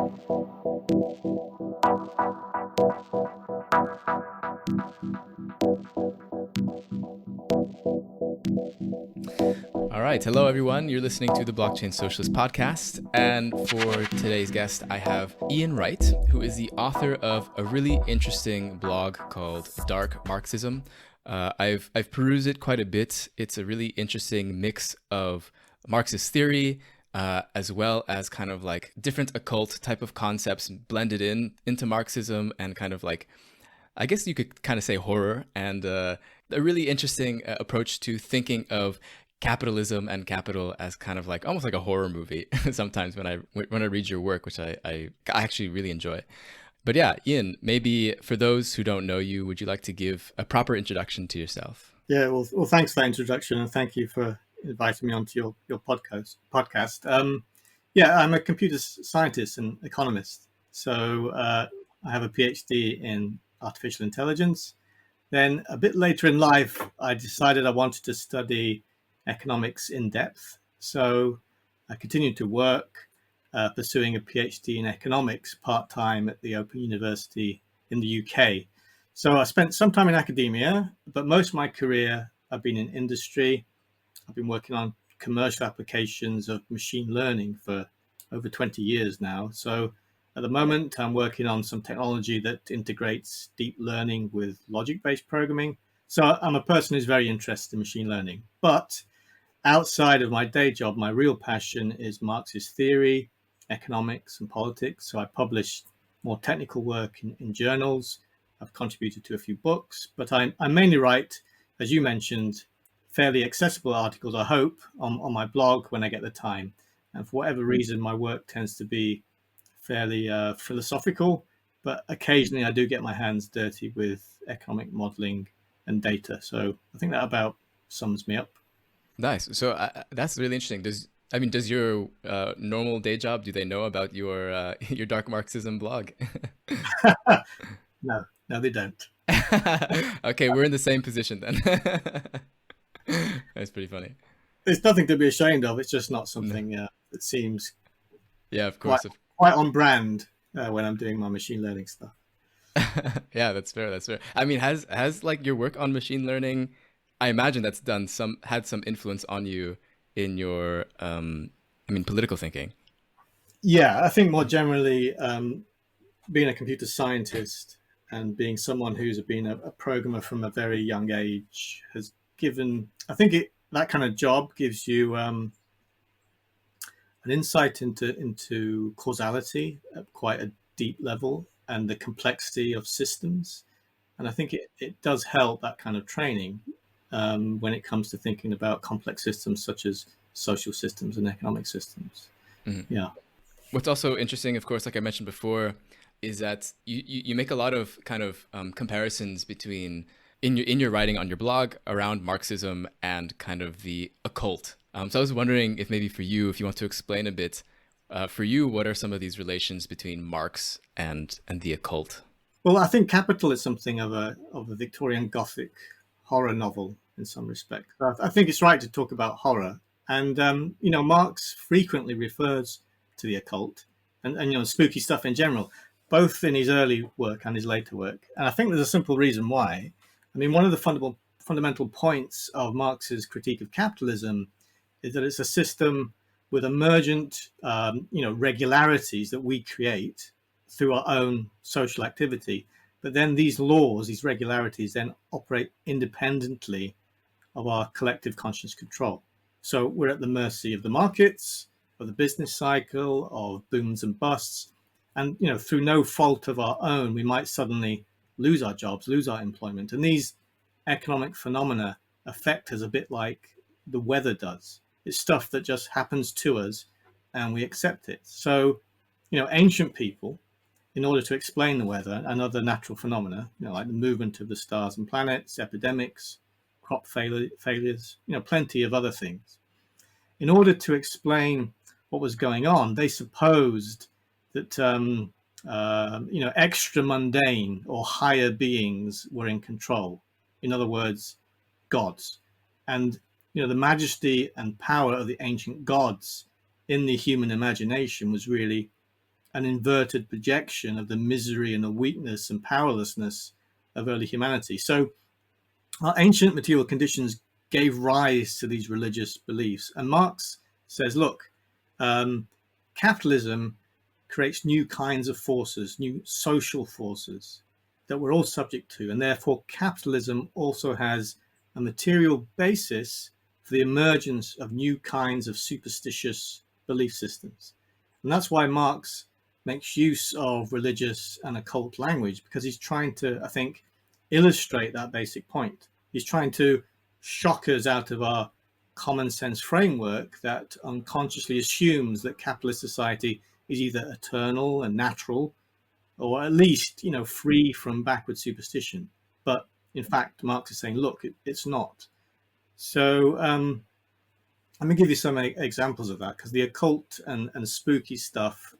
All right. Hello, everyone. You're listening to the Blockchain Socialist podcast. And for today's guest, I have Ian Wright, who is the author of a really interesting blog called Dark Marxism. I've perused it quite a bit. It's a really interesting mix of Marxist theory, as well as kind of like different occult type of concepts blended into Marxism, and kind of like, I guess you could kind of say horror, and a really interesting approach to thinking of capitalism and capital as kind of like almost like a horror movie sometimes when I read your work, which I actually really enjoy. But yeah, Ian, maybe for those who don't know you, would you like to give a proper introduction to yourself? Yeah, well, thanks for that introduction, and thank you for inviting me onto your podcast. Yeah, I'm a computer scientist and economist. So I have a PhD in artificial intelligence. Then a bit later in life, I decided I wanted to study economics in depth. So I continued to work, pursuing a PhD in economics part-time at the Open University in the UK. So I spent some time in academia, but most of my career I've been in industry. I've been working on commercial applications of machine learning for over 20 years now. So at the moment, I'm working on some technology that integrates deep learning with logic-based programming. So I'm a person who's very interested in machine learning. But outside of my day job, my real passion is Marxist theory, economics, and politics. So I publish more technical work in journals. I've contributed to a few books, but I mainly write, as you mentioned, fairly accessible articles, I hope, on my blog when I get the time. And for whatever reason, my work tends to be fairly philosophical, but occasionally I do get my hands dirty with economic modeling and data. So I think that about sums me up. Nice. So that's really interesting. Does your normal day job, do they know about your your Dark Marxism blog? No, they don't. Okay, we're in the same position then. That's pretty funny. There's nothing to be ashamed of. It's just not something that seems of course. Quite on brand when I'm doing my machine learning stuff. Yeah, that's fair. I mean, has like your work on machine learning, I imagine that's had some influence on you in your political thinking. Yeah, I think more generally, being a computer scientist and being someone who's been a programmer from a very young age has given, I think that kind of job gives you an insight into causality at quite a deep level and the complexity of systems. And I think it does help, that kind of training, when it comes to thinking about complex systems such as social systems and economic systems. Mm-hmm. Yeah. What's also interesting, of course, like I mentioned before, is that you make a lot of kind of comparisons between in your writing on your blog around Marxism and kind of the occult. So I was wondering if maybe for you, if you want to explain a bit, for you, what are some of these relations between Marx and the occult? Well, I think Capital is something of a Victorian Gothic horror novel in some respect. I think it's right to talk about horror. And, Marx frequently refers to the occult and spooky stuff in general, both in his early work and his later work. And I think there's a simple reason why. I mean, one of the fundamental points of Marx's critique of capitalism is that it's a system with emergent, regularities that we create through our own social activity. But then these laws, these regularities, then operate independently of our collective conscious control. So we're at the mercy of the markets, of the business cycle, of booms and busts. And, through no fault of our own, we might suddenly lose our jobs, lose our employment. And these economic phenomena affect us a bit like the weather does. It's stuff that just happens to us and we accept it. So, ancient people, in order to explain the weather and other natural phenomena, like the movement of the stars and planets, epidemics, crop failures, plenty of other things. In order to explain what was going on, they supposed that extra mundane or higher beings were in control. In other words, gods. And the majesty and power of the ancient gods in the human imagination was really an inverted projection of the misery and the weakness and powerlessness of early humanity. So our ancient material conditions gave rise to these religious beliefs. And Marx says, look, capitalism creates new kinds of forces, new social forces that we're all subject to. And therefore, capitalism also has a material basis for the emergence of new kinds of superstitious belief systems. And that's why Marx makes use of religious and occult language, because he's trying to, I think, illustrate that basic point. He's trying to shock us out of our common sense framework that unconsciously assumes that capitalist society is either eternal and natural, or at least, free from backward superstition. But in fact, Marx is saying, look, it's not. So let me give you some examples of that, because the occult and spooky stuff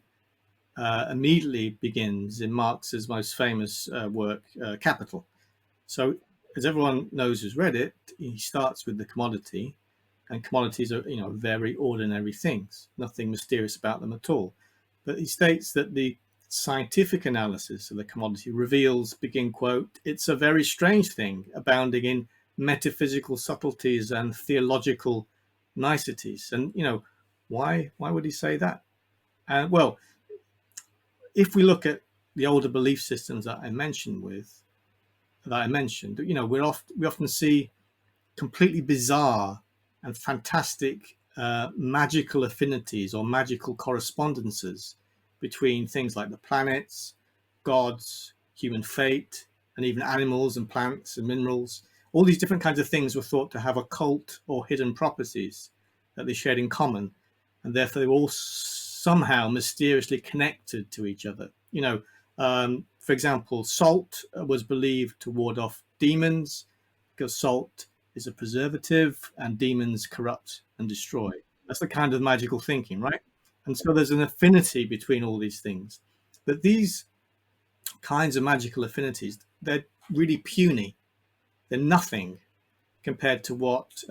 immediately begins in Marx's most famous work, Capital. So as everyone knows who's read it, he starts with the commodity, and commodities are, very ordinary things, nothing mysterious about them at all. But he states that the scientific analysis of the commodity reveals, begin quote, "it's a very strange thing, abounding in metaphysical subtleties and theological niceties." And, why would he say that? Well, if we look at the older belief systems that I mentioned, we often see completely bizarre and fantastic magical affinities or magical correspondences between things like the planets, gods, human fate, and even animals and plants and minerals. All these different kinds of things were thought to have occult or hidden properties that they shared in common, and therefore they were all somehow mysteriously connected to each other. For example, salt was believed to ward off demons, because salt is a preservative and demons corrupt and destroy. That's the kind of magical thinking, right? And so there's an affinity between all these things. But these kinds of magical affinities, they're really puny. They're nothing compared to what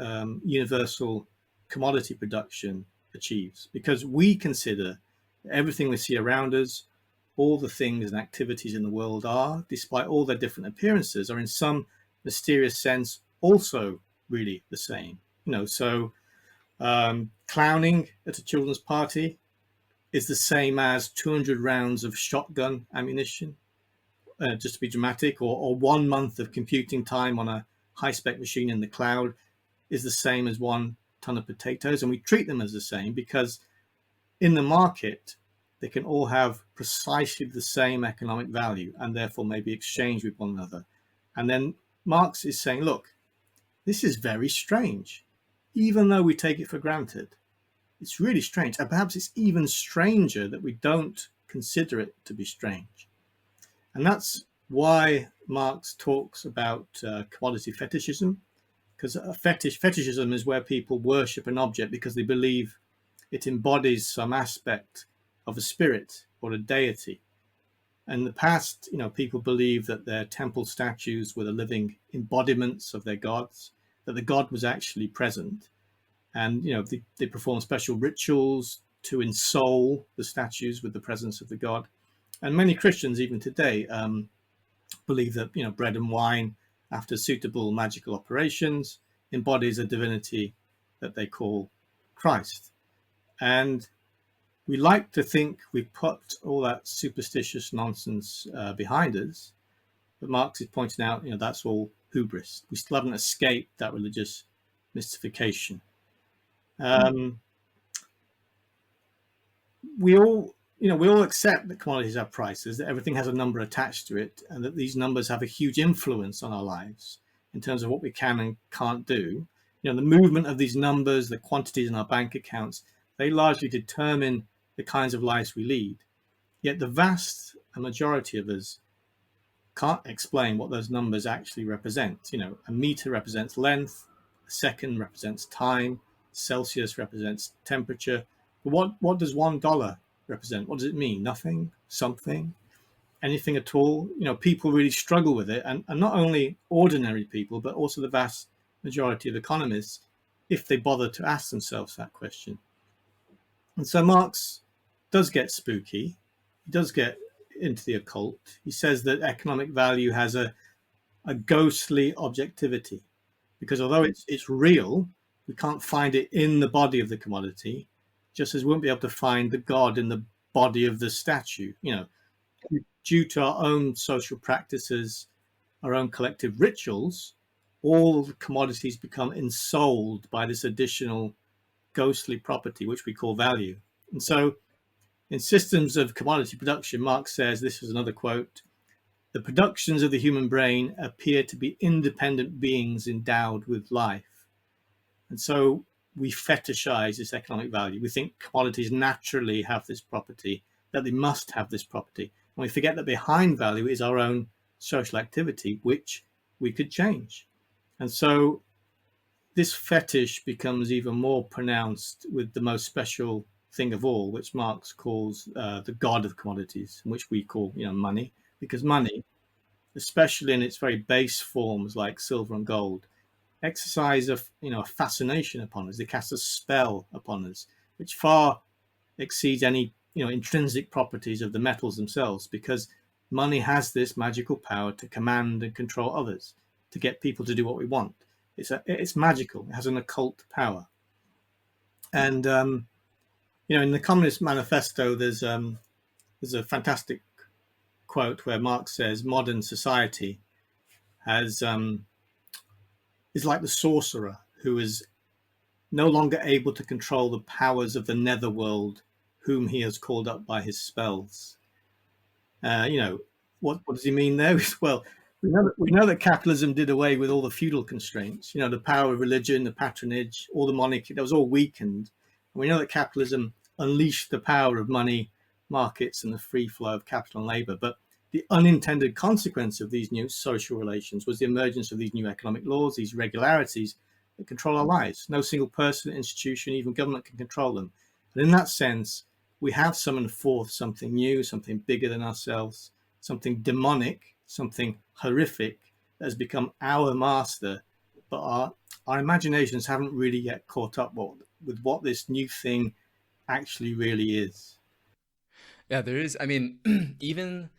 universal commodity production achieves, because we consider everything we see around us, all the things and activities in the world are, despite all their different appearances, are in some mysterious sense also really the same. So clowning at a children's party is the same as 200 rounds of shotgun ammunition, just to be dramatic, or 1 month of computing time on a high-spec machine in the cloud is the same as 1 ton of potatoes. And we treat them as the same because in the market, they can all have precisely the same economic value and therefore may be exchanged with one another. And then Marx is saying, look, this is very strange, even though we take it for granted. It's really strange. And perhaps it's even stranger that we don't consider it to be strange. And that's why Marx talks about commodity fetishism, because fetishism is where people worship an object because they believe it embodies some aspect of a spirit or a deity. In the past, people believed that their temple statues were the living embodiments of their gods, that the god was actually present. And, they performed special rituals to ensoul the statues with the presence of the god. And many Christians, even today, believe that, bread and wine, after suitable magical operations, embodies a divinity that they call Christ. And we like to think we've put all that superstitious nonsense behind us, but Marx is pointing out, that's all hubris. We still haven't escaped that religious mystification. We all accept that commodities have prices, that everything has a number attached to it, and that these numbers have a huge influence on our lives in terms of what we can and can't do. The movement of these numbers, the quantities in our bank accounts, they largely determine the kinds of lives we lead. Yet the vast majority of us can't explain what those numbers actually represent. A meter represents length, a second represents time, Celsius represents temperature. But what does $1 represent? What does it mean? Nothing? Something? Anything at all? People really struggle with it, and not only ordinary people, but also the vast majority of economists, if they bother to ask themselves that question. And so Marx does get spooky, he does get into the occult. He says that economic value has a ghostly objectivity, because although it's real, we can't find it in the body of the commodity, just as we won't be able to find the God in the body of the statue. Due to our own social practices, our own collective rituals, all the commodities become ensouled by this additional ghostly property, which we call value. And so in systems of commodity production, Marx says, this is another quote, the productions of the human brain appear to be independent beings endowed with life. And so we fetishize this economic value. We think commodities naturally have this property, that they must have this property. And we forget that behind value is our own social activity, which we could change. And so this fetish becomes even more pronounced with the most special thing of all, which Marx calls the god of commodities, which we call money, because money, especially in its very base forms like silver and gold, exercise a fascination upon us. They cast a spell upon us, which far exceeds any intrinsic properties of the metals themselves, because money has this magical power to command and control others, to get people to do what we want. It's magical. It has an occult power. And in the Communist Manifesto, there's a fantastic quote where Marx says, modern society is like the sorcerer who is no longer able to control the powers of the netherworld, whom he has called up by his spells. What does he mean there? Well, we know that capitalism did away with all the feudal constraints, the power of religion, the patronage, all the monarchy, that was all weakened. And we know that capitalism unleashed the power of money, markets, and the free flow of capital and labor. But the unintended consequence of these new social relations was the emergence of these new economic laws, these regularities that control our lives. No single person, institution, even government can control them. And in that sense, we have summoned forth something new, something bigger than ourselves, something demonic, something horrific that has become our master. But our imaginations haven't really yet caught up with what this new thing actually really is. Yeah, there is. I mean, even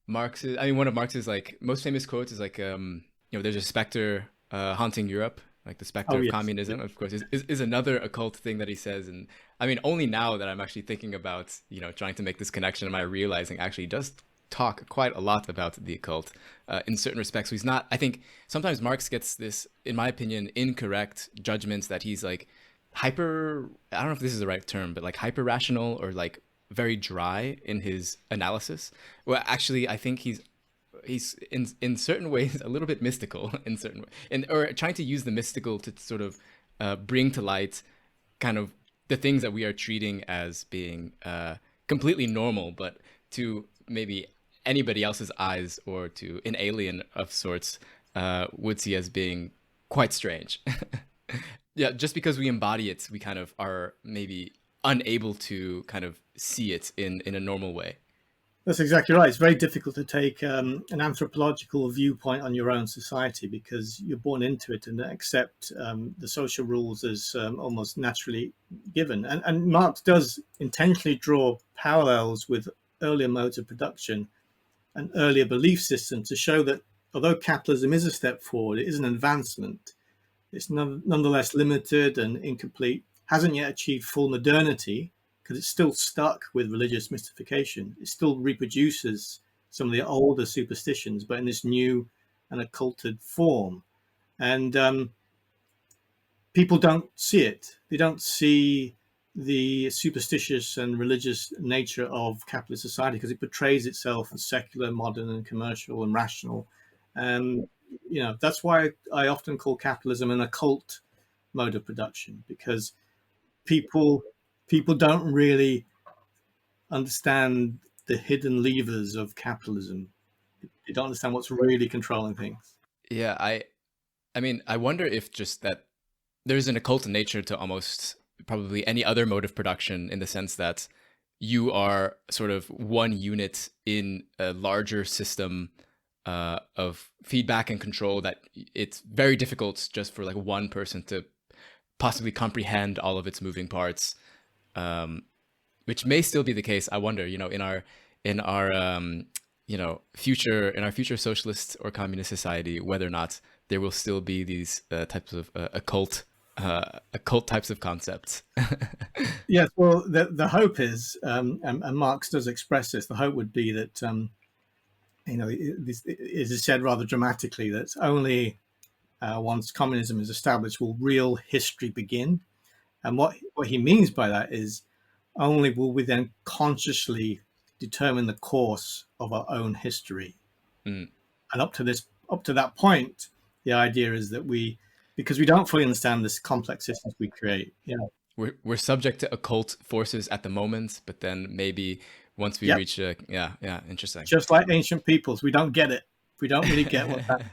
Marx's. I mean, one of Marx's most famous quotes is there's a specter haunting Europe, like the specter of communism. Of course, is another occult thing that he says. And I mean, only now that I'm actually thinking about trying to make this connection, am I realizing actually he does talk quite a lot about the occult in certain respects. So he's not. I think sometimes Marx gets this, in my opinion, incorrect judgments that he's hyper. I don't know if this is the right term, but hyper rational or very dry in his analysis. Well, actually, I think he's in certain ways a little bit mystical in certain ways, or trying to use the mystical to sort of bring to light kind of the things that we are treating as being completely normal, but to maybe anybody else's eyes or to an alien of sorts would see as being quite strange. Yeah, just because we embody it, we kind of are maybe unable to kind of see it in a normal way. That's exactly right. It's very difficult to take an anthropological viewpoint on your own society because you're born into it and accept the social rules as almost naturally given. And Marx does intentionally draw parallels with earlier modes of production and earlier belief systems to show that although capitalism is a step forward, it is an advancement. It's nonetheless limited and incomplete, hasn't yet achieved full modernity because it's still stuck with religious mystification. It still reproduces some of the older superstitions, but in this new and occulted form. And people don't see it. They don't see the superstitious and religious nature of capitalist society because it portrays itself as secular, modern, and commercial and rational. And that's why I often call capitalism an occult mode of production, because people don't really understand the hidden levers of capitalism. They don't understand what's really controlling things. Yeah, I mean, I wonder if just that there's an occult nature to almost probably any other mode of production, in the sense that you are sort of one unit in a larger system of feedback and control, that it's very difficult just for one person to possibly comprehend all of its moving parts, which may still be the case. I wonder, in in our future socialist or communist society, whether or not there will still be these types of occult types of concepts. Yes, well, the hope is, and Marx does express this. The hope would be that it is said rather dramatically that only once communism is established will real history begin. And what he means by that is only will we then consciously determine the course of our own history. Mm. And up to that point, the idea is that because we don't fully understand this complex systems we create. We're subject to occult forces at the moment, but then maybe once we Yep. reach interesting. Just like ancient peoples, we don't get it. We don't really get what's happening.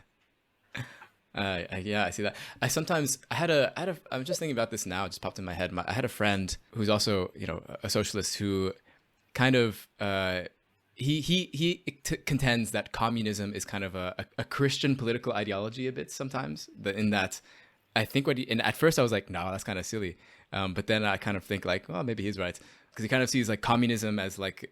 Yeah, I see that. I'm just thinking about this now. It just popped in my head. I had a friend who's also, a socialist who kind of, he contends that communism is kind of a Christian political ideology a bit sometimes. In that, I think and at first I was like, no, that's kind of silly. But then I kind of think like, well, maybe he's right. Because he kind of sees like communism as like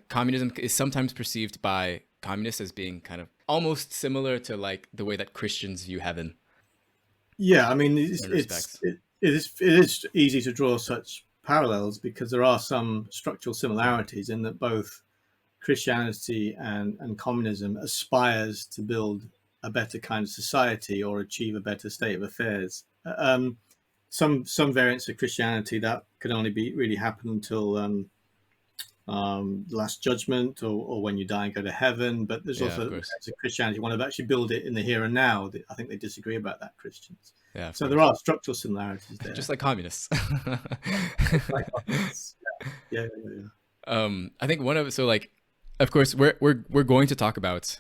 communism is sometimes perceived by communists as being kind of almost similar to like the way that Christians view heaven. Yeah, I mean, it is easy to draw such parallels because there are some structural similarities in that both Christianity and communism aspires to build a better kind of society or achieve a better state of affairs. Some variants of Christianity that could only really happen until the Last Judgment or when you die and go to heaven. But there's also Christianity want to actually build it in the here and now. I think they disagree about that, Christians. Yeah. So there are structural similarities there, just like communists. Yeah. I think of course, we're going to talk about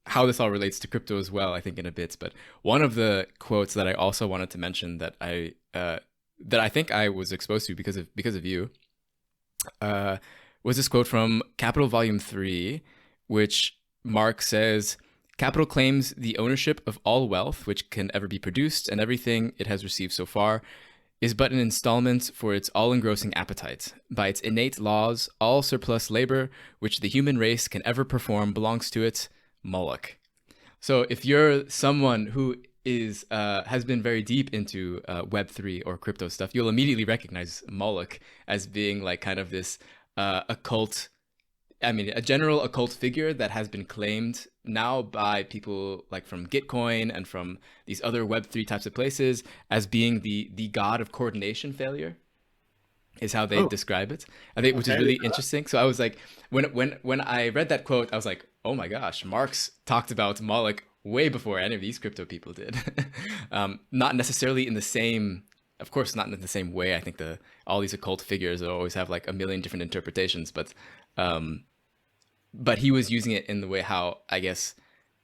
how this all relates to crypto as well, I think, in a bit. But one of the quotes that I also wanted to mention that I think I was exposed to because of you was this quote from Capital Volume 3, which Marx says, "Capital claims the ownership of all wealth which can ever be produced, and everything it has received so far is but an installment for its all-engrossing appetite. By its innate laws, all surplus labor which the human race can ever perform belongs to it, Molech." So if you're someone who has been very deep into Web3 or crypto stuff, you'll immediately recognize Molech as being like kind of this occult, a general occult figure that has been claimed now by people like from Gitcoin and from these other Web3 types of places as being the god of coordination failure, is how they describe it. I think, which is really interesting. So I was like, when I read that quote, I was like, oh my gosh, Marx talked about Molech way before any of these crypto people did. Not necessarily in the same, of course, not in the same way. I think all these occult figures always have like a million different interpretations, but he was using it in the way how, I guess,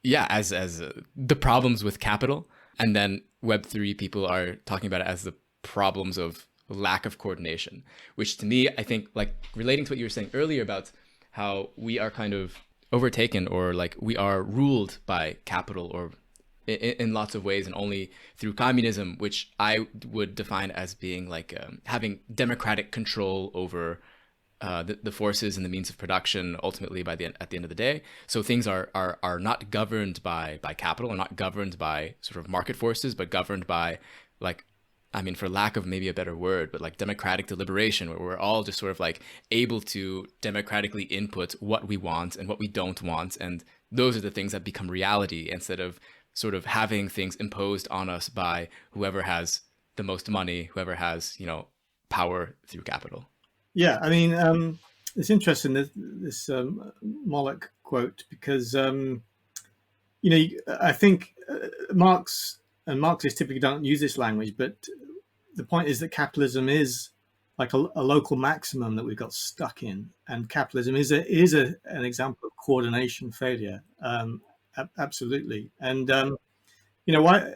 as the problems with capital, and then Web3 people are talking about it as the problems of lack of coordination, which to me, I think, like relating to what you were saying earlier about how we are kind of overtaken or like we are ruled by capital or in lots of ways, and only through communism, which I would define as being like having democratic control over the forces and the means of production ultimately at the end of the day. So things are not governed by capital, or not governed by sort of market forces, but governed by, like, for lack of maybe a better word, but like democratic deliberation, where we're all just sort of like able to democratically input what we want and what we don't want. And those are the things that become reality, instead of sort of having things imposed on us by whoever has the most money, whoever has, power through capital. Yeah, it's interesting, this Molech quote, because I think Marx and Marxists typically don't use this language, but the point is that capitalism is like a local maximum that we've got stuck in, and capitalism is an example of coordination failure. Absolutely, and why.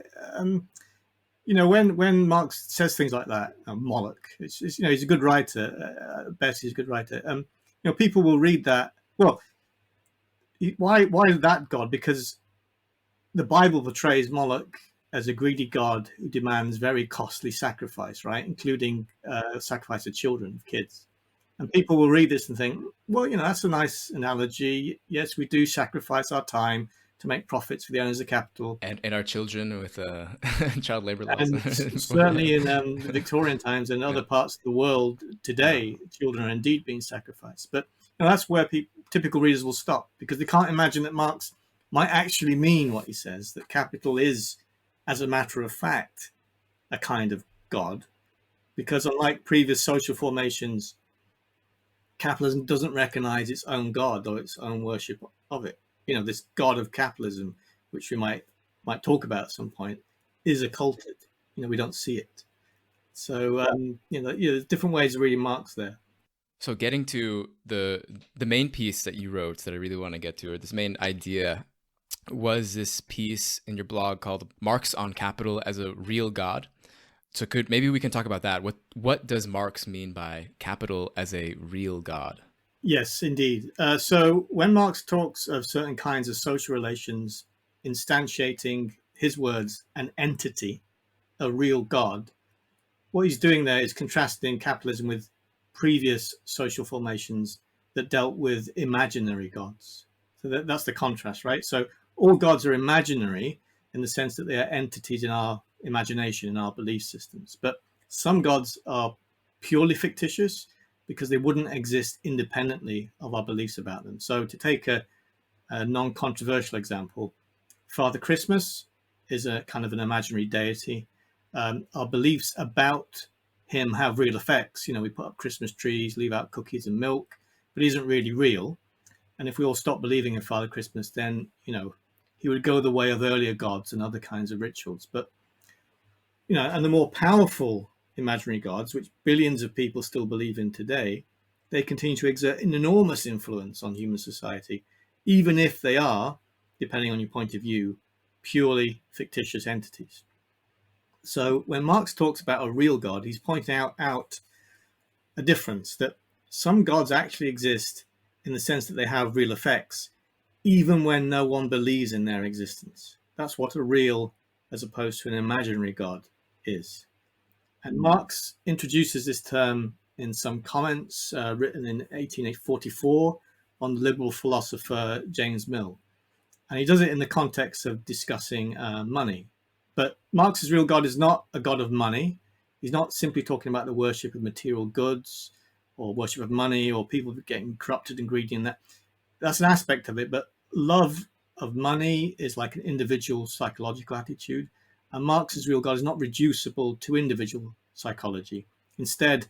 When Marx says things like that, Molech, it's he's a good writer. Betty's a good writer. People will read that. Well, why that God? Because the Bible portrays Molech as a greedy god who demands very costly sacrifice, right, including sacrifice of children, kids. And people will read this and think, well, that's a nice analogy. Yes, we do sacrifice our time to make profits for the owners of capital. And our children with child labor laws. And certainly in the Victorian times and other parts of the world today, children are indeed being sacrificed. But that's where typical readers will stop, because they can't imagine that Marx might actually mean what he says, that capital is, as a matter of fact, a kind of God. Because unlike previous social formations, capitalism doesn't recognize its own God or its own worship of it. This God of capitalism, which we might talk about at some point, is occulted. We don't see it. So there's different ways of reading Marx there. So getting to the main piece that you wrote that I really want to get to, or this main idea, was this piece in your blog called Marx on Capital as a Real God. So maybe we can talk about that. What does Marx mean by capital as a real God? Yes, indeed. So when Marx talks of certain kinds of social relations instantiating, his words, an entity, a real God, what he's doing there is contrasting capitalism with previous social formations that dealt with imaginary gods. So that's the contrast, right? So all gods are imaginary in the sense that they are entities in our imagination, in our belief systems. But some gods are purely fictitious because they wouldn't exist independently of our beliefs about them. So to take a non-controversial example, Father Christmas is a kind of an imaginary deity. Our beliefs about him have real effects. We put up Christmas trees, leave out cookies and milk, but he isn't really real. And if we all stop believing in Father Christmas, then, he would go the way of earlier gods and other kinds of rituals. But, and the more powerful imaginary gods, which billions of people still believe in today, they continue to exert an enormous influence on human society, even if they are, depending on your point of view, purely fictitious entities. So when Marx talks about a real God, he's pointing out a difference, that some gods actually exist in the sense that they have real effects, even when no one believes in their existence. That's what a real, as opposed to an imaginary God, is. And Marx introduces this term in some comments written in 1844 on the liberal philosopher James Mill. And he does it in the context of discussing money. But Marx's real God is not a God of money. He's not simply talking about the worship of material goods or worship of money or people getting corrupted and greedy, and that's an aspect of it. But love of money is like an individual psychological attitude. And Marx's real God is not reducible to individual psychology. Instead,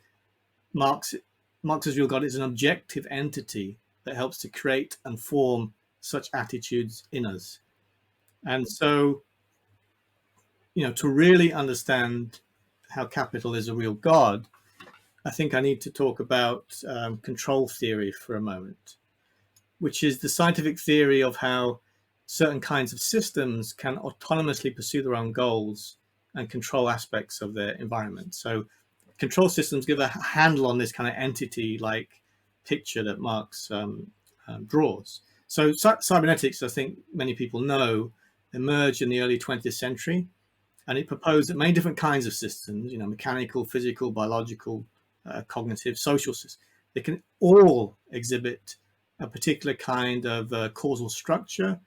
Marx's real God is an objective entity that helps to create and form such attitudes in us. And so, to really understand how capital is a real God, I think I need to talk about control theory for a moment, which is the scientific theory of how certain kinds of systems can autonomously pursue their own goals and control aspects of their environment. So control systems give a handle on this kind of entity-like picture that Marx draws. So cybernetics, I think many people know, emerged in the early 20th century, and it proposed that many different kinds of systems, mechanical, physical, biological, cognitive, social systems, they can all exhibit a particular kind of causal structure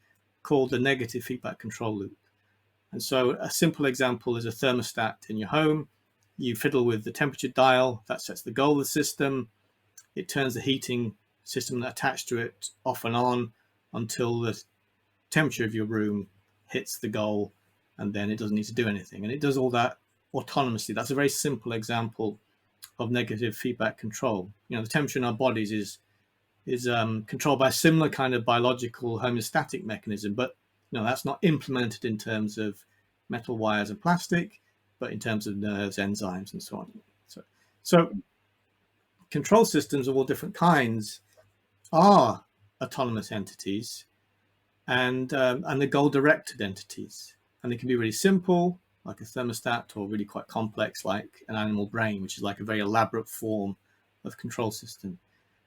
called the negative feedback control loop. And so a simple example is a thermostat in your home. You fiddle with the temperature dial, that sets the goal of the system. It turns the heating system attached to it off and on until the temperature of your room hits the goal, and then it doesn't need to do anything. And it does all that autonomously. That's a very simple example of negative feedback control. The temperature in our bodies is controlled by a similar kind of biological homeostatic mechanism, but that's not implemented in terms of metal wires and plastic, but in terms of nerves, enzymes, and so on. So control systems of all different kinds are autonomous entities, and they're goal-directed entities, and they can be really simple, like a thermostat, or really quite complex, like an animal brain, which is like a very elaborate form of control system.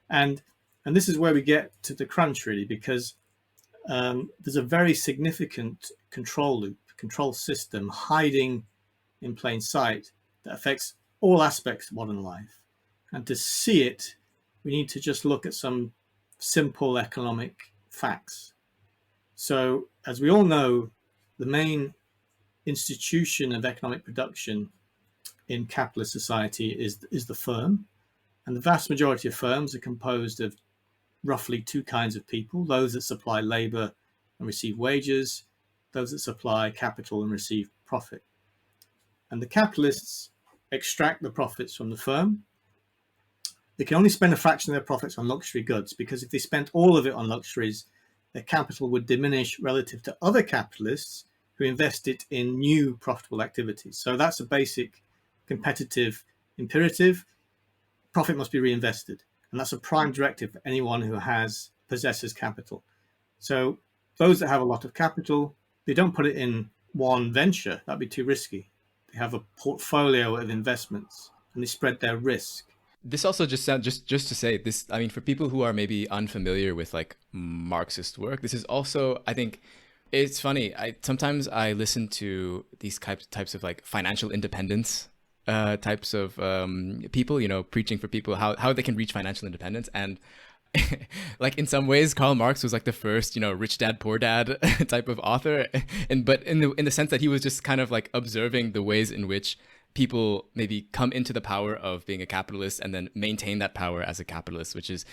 And this is where we get to the crunch, really, because there's a very significant control loop, control system hiding in plain sight that affects all aspects of modern life. And to see it we need to just look at some simple economic facts. So, as we all know, the main institution of economic production in capitalist society is the firm. And the vast majority of firms are composed of roughly two kinds of people: those that supply labor and receive wages, those that supply capital and receive profit. And the capitalists extract the profits from the firm. They can only spend a fraction of their profits on luxury goods, because if they spent all of it on luxuries, their capital would diminish relative to other capitalists who invest it in new profitable activities. So that's a basic competitive imperative. Profit must be reinvested. And that's a prime directive for anyone who possesses capital. So those that have a lot of capital, they don't put it in one venture. That'd be too risky. They have a portfolio of investments and they spread their risk. This also just sounds just to say this. I mean, for people who are maybe unfamiliar with like Marxist work, this is also, I think, it's funny. Sometimes I listen to these types of like financial independence types of people, you know, preaching for people how they can reach financial independence. And like in some ways, Karl Marx was like the first, you know, rich dad, poor dad type of author. But in the sense that he was just kind of like observing the ways in which people maybe come into the power of being a capitalist and then maintain that power as a capitalist, which is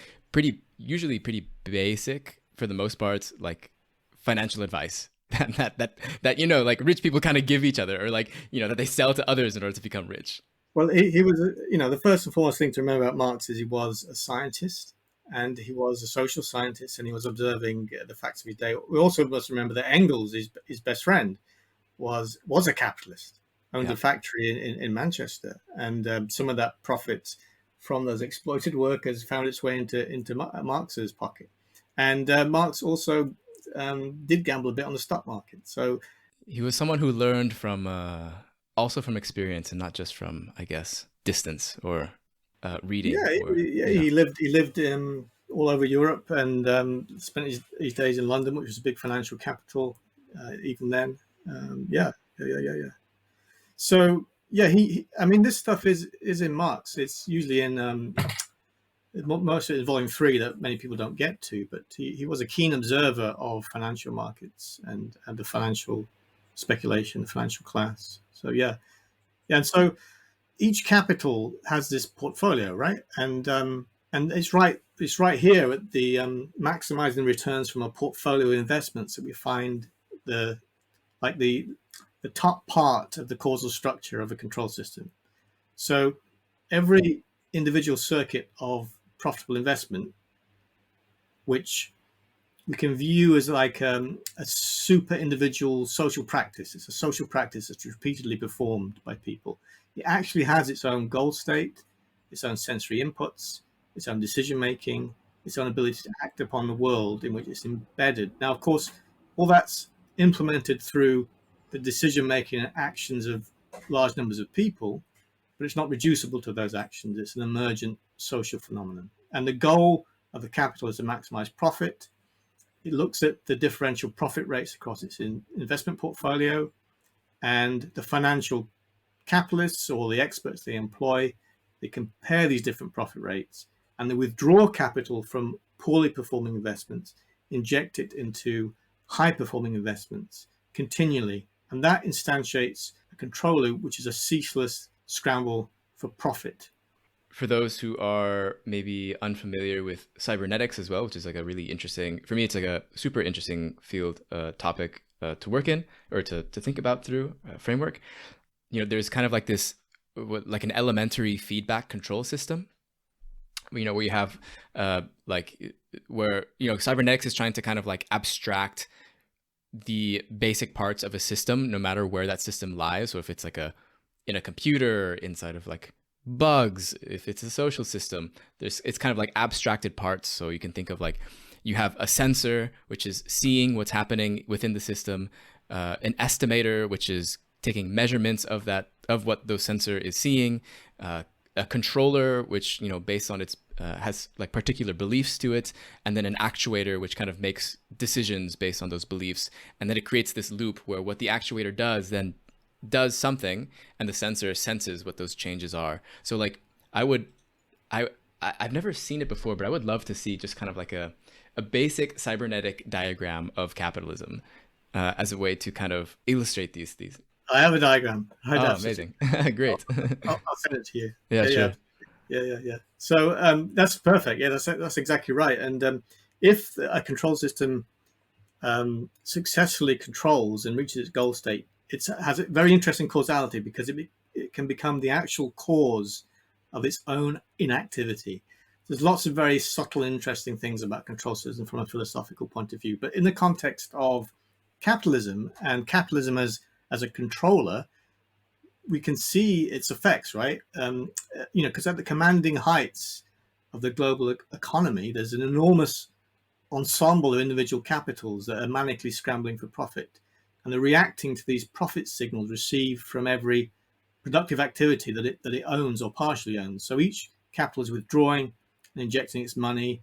usually pretty basic for the most part, like financial advice that you know, like rich people kind of give each other, or like, you know, that they sell to others in order to become rich. Well, he was, you know, the first and foremost thing to remember about Marx is he was a scientist, and he was a social scientist, and he was observing the facts of his day. We also must remember that Engels, his best friend, was a capitalist, owned a factory in Manchester, and some of that profit from those exploited workers found its way into Marx's pocket. And Marx also did gamble a bit on the stock market. So he was someone who learned from also from experience and not just from, I guess, distance or reading. He lived all over Europe, and spent his days in London, which was a big financial capital even then. So I mean, this stuff is in Marx. It's usually in most of it is volume 3 that many people don't get to, but he was a keen observer of financial markets and the financial speculation, the financial class. So and so each capital has this portfolio, right? And it's right here at the maximizing returns from a portfolio of investments that we find the top part of the causal structure of a control system. So every individual circuit of profitable investment, which we can view as like a super individual social practice. It's a social practice that's repeatedly performed by people. It actually has its own goal state, its own sensory inputs, its own decision making, its own ability to act upon the world in which it's embedded. Now, of course, all that's implemented through the decision making and actions of large numbers of people, but it's not reducible to those actions. It's an emergent social phenomenon. And the goal of the capital is to maximize profit. It looks at the differential profit rates across its investment portfolio, and the financial capitalists or the experts they employ, they compare these different profit rates, and they withdraw capital from poorly performing investments, inject it into high performing investments continually. And that instantiates a control loop, which is a ceaseless scramble for profit. For those who are maybe unfamiliar with cybernetics as well, which is like a really interesting, for me, it's like a super interesting field topic to work in, or to think about through a framework. You know, there's kind of like this, like an elementary feedback control system, you know, where you have where, you know, cybernetics is trying to kind of like abstract the basic parts of a system, no matter where that system lies. So if it's like in a computer, inside of like bugs, if it's a social system, it's kind of like abstracted parts. So you can think of like, you have a sensor, which is seeing what's happening within the system, an estimator, which is taking measurements of what those sensor is seeing, a controller, which, you know, based on its has like particular beliefs to it, and then an actuator, which kind of makes decisions based on those beliefs. And then it creates this loop where what the actuator does then does something, and the sensor senses what those changes are. So like I I've never seen it before, but I would love to see just kind of like a basic cybernetic diagram of capitalism as a way to kind of illustrate these. I have a diagram. I'd Oh, have to. amazing. I'll, Great. I'll send it to you. Yeah, Yeah, yeah, sure. yeah. So that's perfect. Yeah, that's exactly right. And if a control system successfully controls and reaches its goal state, it has a very interesting causality because it can become the actual cause of its own inactivity. There's lots of very subtle, interesting things about control systems from a philosophical point of view, but in the context of capitalism and capitalism as a controller, we can see its effects, right? Because at the commanding heights of the global economy, there's an enormous ensemble of individual capitals that are manically scrambling for profit. And they're reacting to these profit signals received from every productive activity that it owns or partially owns. So each capital is withdrawing and injecting its money,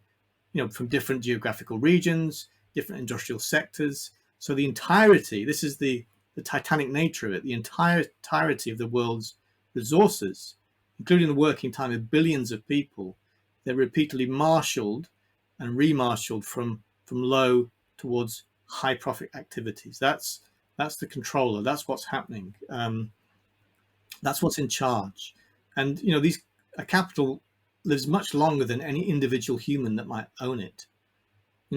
from different geographical regions, different industrial sectors. So the entirety, this is the titanic nature of it, the entirety of the world's resources, including the working time of billions of people, they're repeatedly marshaled and remarshaled from low towards high profit activities. That's the controller. That's what's happening. That's what's in charge. And a capital lives much longer than any individual human that might own it.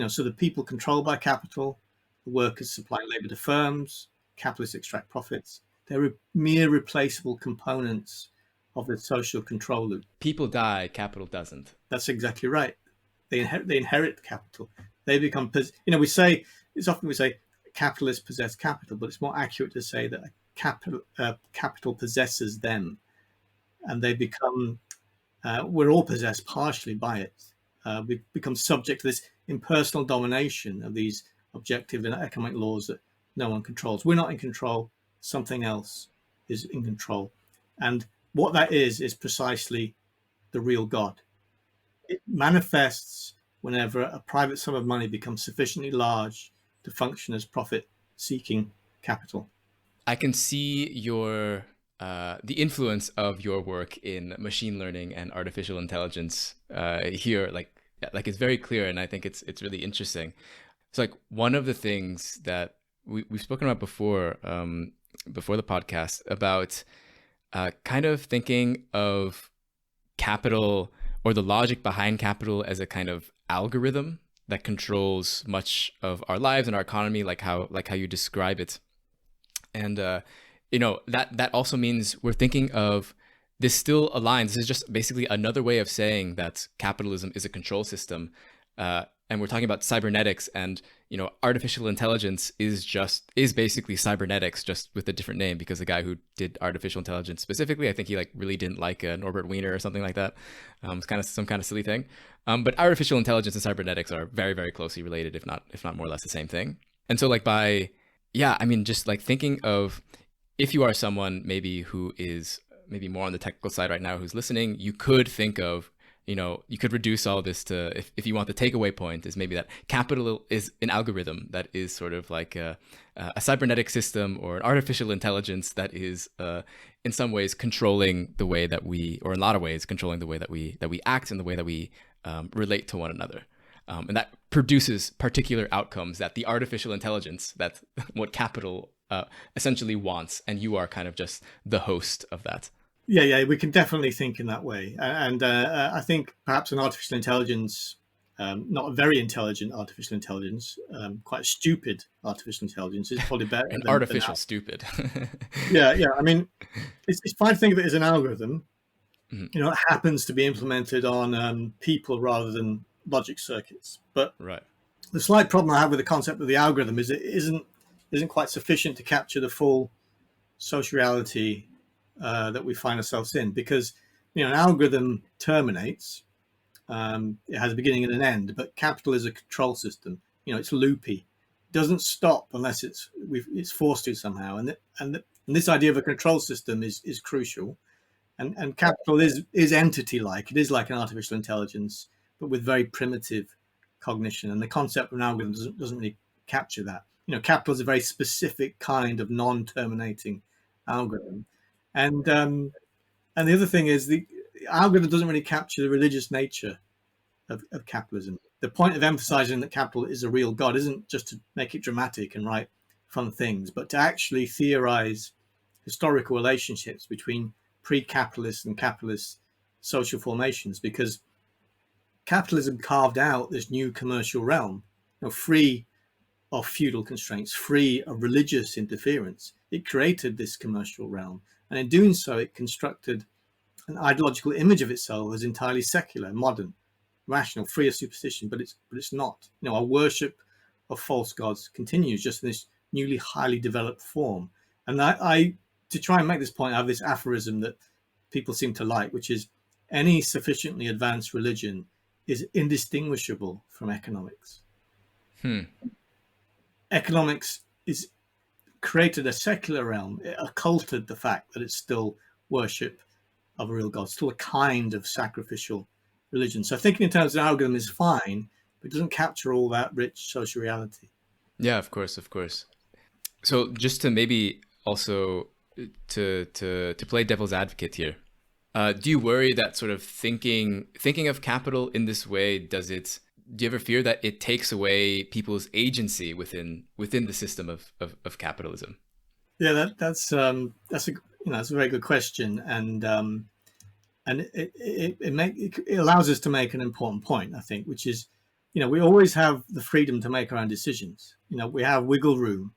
So the people controlled by capital, the workers supply labor to firms, capitalists extract profits. They're mere replaceable components of the social control loop. People die, capital doesn't. That's exactly right. They inherit capital. They become, we say, it's often we say capitalists possess capital, but it's more accurate to say that capital possesses them, and they become, we're all possessed partially by it. We become subject to this impersonal domination of these objective and economic laws that no one controls. We're not in control. Something else is in control. And what that is precisely the real God. It manifests whenever a private sum of money becomes sufficiently large to function as profit-seeking capital. I can see the influence of your work in machine learning and artificial intelligence here. Like it's very clear, and I think it's really interesting. So like one of the things that we've spoken about before the podcast about kind of thinking of capital or the logic behind capital as a kind of algorithm that controls much of our lives and our economy, like how you describe it. And that also means we're thinking of this still aligns. This is just basically another way of saying that capitalism is a control system. And we're talking about cybernetics, and artificial intelligence is basically cybernetics, just with a different name, because the guy who did artificial intelligence specifically, I think he really didn't like Norbert Wiener or something like that. It's kind of some kind of silly thing. But artificial intelligence and cybernetics are very, very closely related, if not more or less the same thing. And so just thinking of, if you are someone maybe who is maybe more on the technical side right now who's listening, you could think of, you could reduce all this to, if you want the takeaway point, is maybe that capital is an algorithm that is sort of like a cybernetic system or an artificial intelligence that is in some ways controlling the way that or in a lot of ways controlling the way that we act and the way that we relate to one another. And that produces particular outcomes that the artificial intelligence, that's what capital essentially wants, and you are kind of just the host of that. Yeah, we can definitely think in that way. And I think perhaps an artificial intelligence, not a very intelligent artificial intelligence, quite a stupid artificial intelligence, is probably better. An artificial stupid. Yeah. I mean, it's fine to think of it as an algorithm. Mm-hmm. It happens to be implemented on people rather than logic circuits. But right. The slight problem I have with the concept of the algorithm is it isn't quite sufficient to capture the full social reality that we find ourselves in, because an algorithm terminates, it has a beginning and an end, but capital is a control system. It's loopy, it doesn't stop unless it's forced to somehow, and this idea of a control system is crucial, and capital is entity like. It is like an artificial intelligence, but with very primitive cognition, and the concept of an algorithm doesn't really capture that. Capital is a very specific kind of non-terminating algorithm. And the other thing is, algorithm doesn't really capture the religious nature of capitalism. The point of emphasizing that capital is a real God isn't just to make it dramatic and write fun things, but to actually theorize historical relationships between pre-capitalist and capitalist social formations, because capitalism carved out this new commercial realm, free of feudal constraints, free of religious interference. It created this commercial realm, and in doing so, it constructed an ideological image of itself as entirely secular, modern, rational, free of superstition. But it's not. Our worship of false gods continues just in this newly highly developed form. And I to try and make this point, I have this aphorism that people seem to like, which is, any sufficiently advanced religion is indistinguishable from economics. Economics is created a secular realm. It occulted the fact that it's still worship of a real God, still a kind of sacrificial religion. So thinking in terms of an algorithm is fine, but it doesn't capture all that rich social reality. Yeah, of course. So just to maybe also to play devil's advocate here, do you worry that sort of thinking of capital in this way, do you ever fear that it takes away people's agency within the system of capitalism? Yeah, that's a very good question, and it allows us to make an important point, I think, which is, we always have the freedom to make our own decisions. We have wiggle room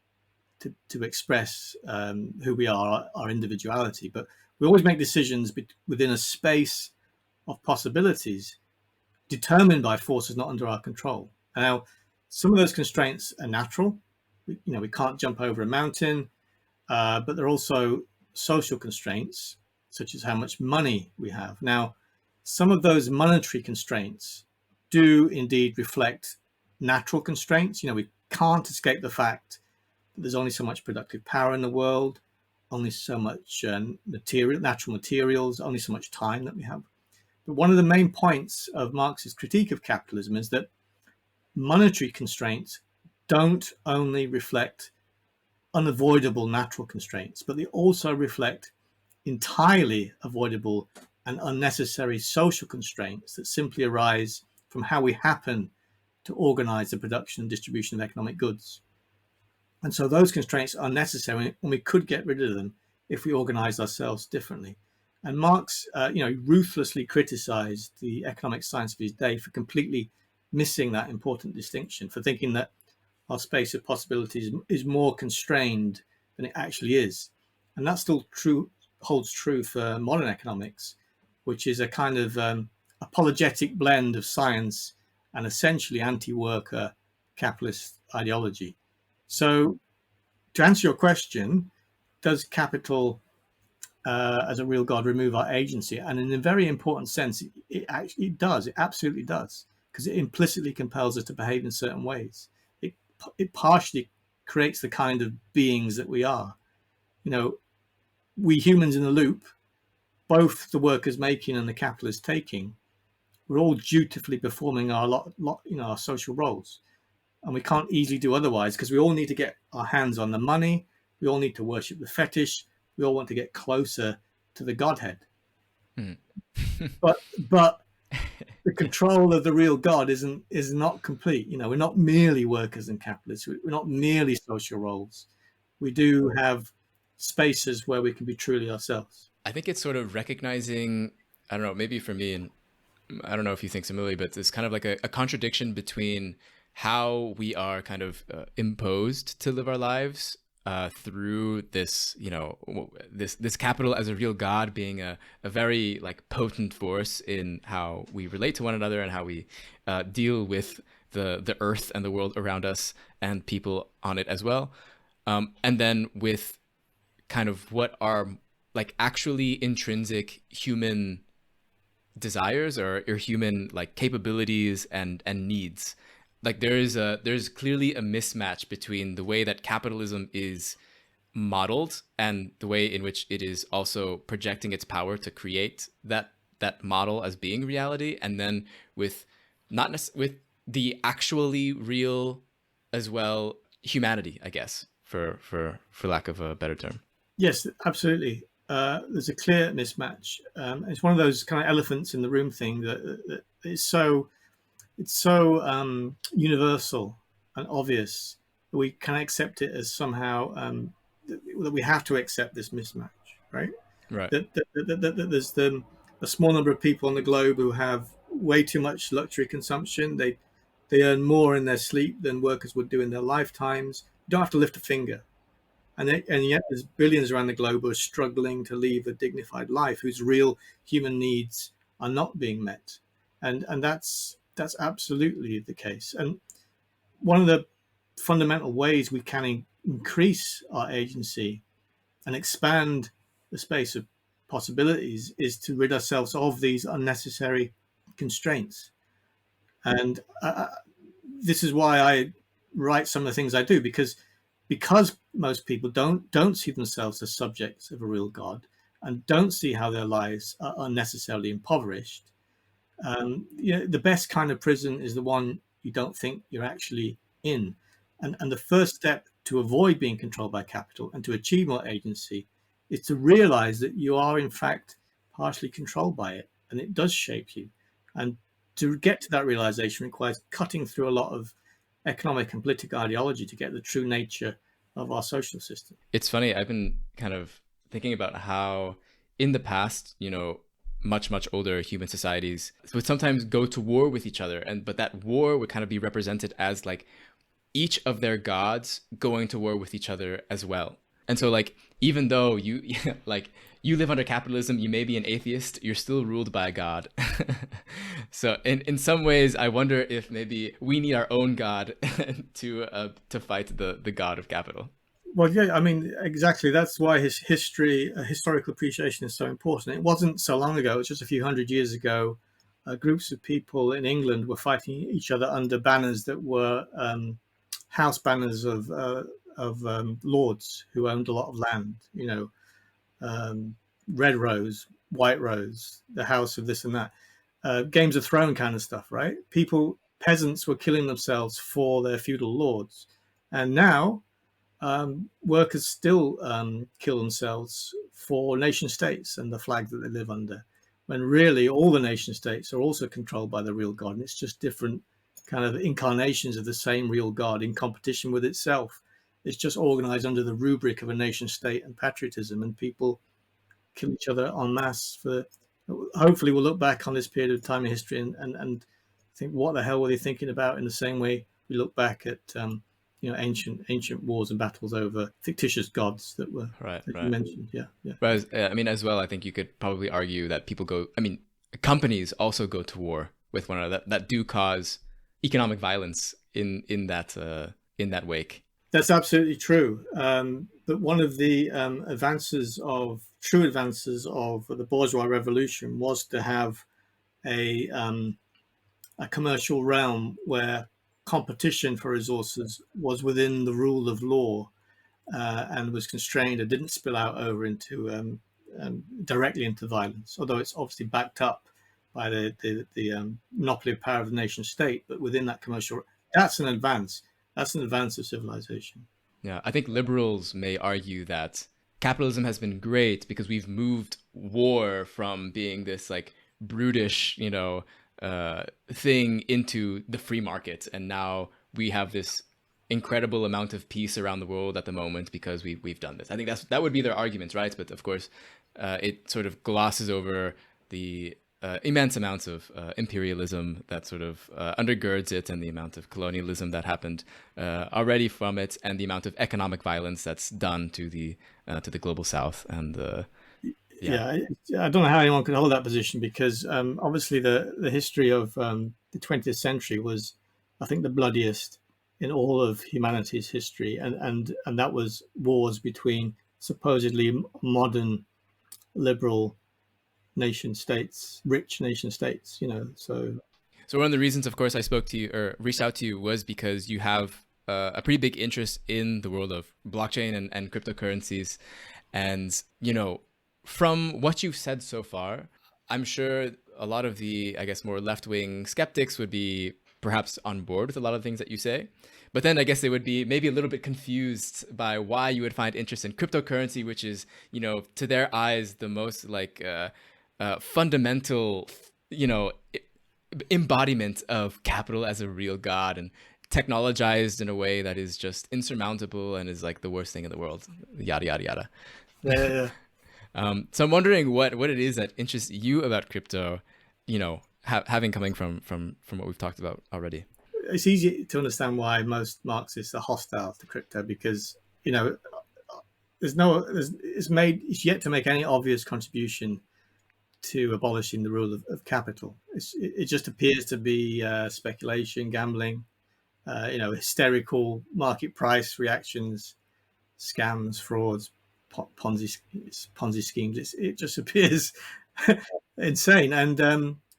to express who we are, our individuality, but we always make decisions within a space of possibilities determined by forces not under our control. Now, some of those constraints are natural. We can't jump over a mountain, but there are also social constraints, such as how much money we have. Now, some of those monetary constraints do indeed reflect natural constraints. We can't escape the fact that there's only so much productive power in the world, only so much natural materials, only so much time that we have. But one of the main points of Marx's critique of capitalism is that monetary constraints don't only reflect unavoidable natural constraints, but they also reflect entirely avoidable and unnecessary social constraints that simply arise from how we happen to organize the production and distribution of economic goods. And so those constraints are necessary, and we could get rid of them if we organized ourselves differently. And Marx, ruthlessly criticized the economic science of his day for completely missing that important distinction, for thinking that our space of possibilities is more constrained than it actually is. And that still holds true for modern economics, which is a kind of apologetic blend of science and essentially anti-worker capitalist ideology. So to answer your question, does capital as a real God remove our agency? And in a very important sense, it does. It absolutely does, because it implicitly compels us to behave in certain ways. It partially creates the kind of beings that we are. We humans in the loop, both the workers making and the capitalists taking, we're all dutifully performing our our social roles, and we can't easily do otherwise, because we all need to get our hands on the money. We all need to worship the fetish. We all want to get closer to the Godhead. But the control of the real God is not complete. We're not merely workers and capitalists. We're not merely social roles. We do have spaces where we can be truly ourselves. I think it's sort of recognizing, I don't know, maybe for me, and I don't know if you think similarly, but it's kind of like a contradiction between how we are kind of imposed to live our lives through this, this capital as a real God being a very like potent force in how we relate to one another and how we deal with the earth and the world around us and people on it as well. And then with kind of what are like actually intrinsic human desires or human like capabilities and needs. Like there's clearly a mismatch between the way that capitalism is modeled and the way in which it is also projecting its power to create that model as being reality, and then with with the actually real as well humanity, I guess, for lack of a better term. Yes, absolutely. there's a clear mismatch. It's one of those kind of elephants in the room thing that it's so universal and obvious that we can accept it as somehow that we have to accept this mismatch, right? Right. That there's a small number of people on the globe who have way too much luxury consumption. They earn more in their sleep than workers would do in their lifetimes. You don't have to lift a finger. And yet there's billions around the globe who are struggling to lead a dignified life, whose real human needs are not being met. And that's absolutely the case. And one of the fundamental ways we can increase our agency and expand the space of possibilities is to rid ourselves of these unnecessary constraints. And this is why I write some of the things I do, because most people don't see themselves as subjects of a real God and don't see how their lives are unnecessarily impoverished. The best kind of prison is the one you don't think you're actually in. And the first step to avoid being controlled by capital and to achieve more agency is to realize that you are, in fact, partially controlled by it, and it does shape you. And to get to that realization requires cutting through a lot of economic and political ideology to get the true nature of our social system. It's funny, I've been kind of thinking about how in the past, much older human societies would sometimes go to war with each other, but that war would kind of be represented as like each of their gods going to war with each other as well. And so like even though you like you live under capitalism, you may be an atheist, you're still ruled by a god. So in some ways I wonder if maybe we need our own god to fight the god of capital. Well, yeah, I mean, exactly. That's why historical appreciation is so important. It wasn't so long ago, it was just a few hundred years ago, groups of people in England were fighting each other under banners that were house banners of lords who owned a lot of land, Red Rose, White Rose, the house of this and that, Games of Thrones kind of stuff, right? Peasants were killing themselves for their feudal lords. And now workers still kill themselves for nation states and the flag that they live under, when really all the nation states are also controlled by the real God. And it's just different kind of incarnations of the same real God in competition with itself. It's just organized under the rubric of a nation state and patriotism, and people kill each other en masse. Hopefully we'll look back on this period of time in history and think, what the hell were they thinking about, in the same way we look back at ancient wars and battles over fictitious gods that were right. you mentioned. Yeah. But as well, I think you could probably argue that companies also go to war with one another that do cause economic violence in that wake. That's absolutely true. But one of the true advances of the bourgeois revolution was to have a commercial realm where competition for resources was within the rule of law and was constrained and didn't spill out over into directly into violence, although it's obviously backed up by the monopoly of power of the nation state. But within that commercial, that's an advance. That's an advance of civilization. Yeah, I think liberals may argue that capitalism has been great because we've moved war from being this like brutish, thing into the free market, and now we have this incredible amount of peace around the world at the moment because we've done this. I think that would be their arguments, right? But of course, it sort of glosses over the immense amounts of imperialism that sort of undergirds it, and the amount of colonialism that happened already from it, and the amount of economic violence that's done to the global South. And I don't know how anyone could hold that position, because obviously the history of the 20th century was, I think, the bloodiest in all of humanity's history, and that was wars between supposedly modern liberal nation states, rich nation states, So one of the reasons, of course, I spoke to you or reached out to you was because you have a pretty big interest in the world of blockchain and cryptocurrencies, and from what you've said so far, I'm sure a lot of the, I guess, more left-wing skeptics would be perhaps on board with a lot of things that you say. But then I guess they would be maybe a little bit confused by why you would find interest in cryptocurrency, which is, to their eyes, the most like fundamental, embodiment of capital as a real god, and technologized in a way that is just insurmountable and is like the worst thing in the world, yada yada yada. Yeah. So I'm wondering what it is that interests you about crypto, having coming from what we've talked about already. It's easy to understand why most Marxists are hostile to crypto, because it's yet to make any obvious contribution to abolishing the rule of capital. It just appears to be speculation, gambling, hysterical market price reactions, scams, frauds, Ponzi schemes. It just appears insane, and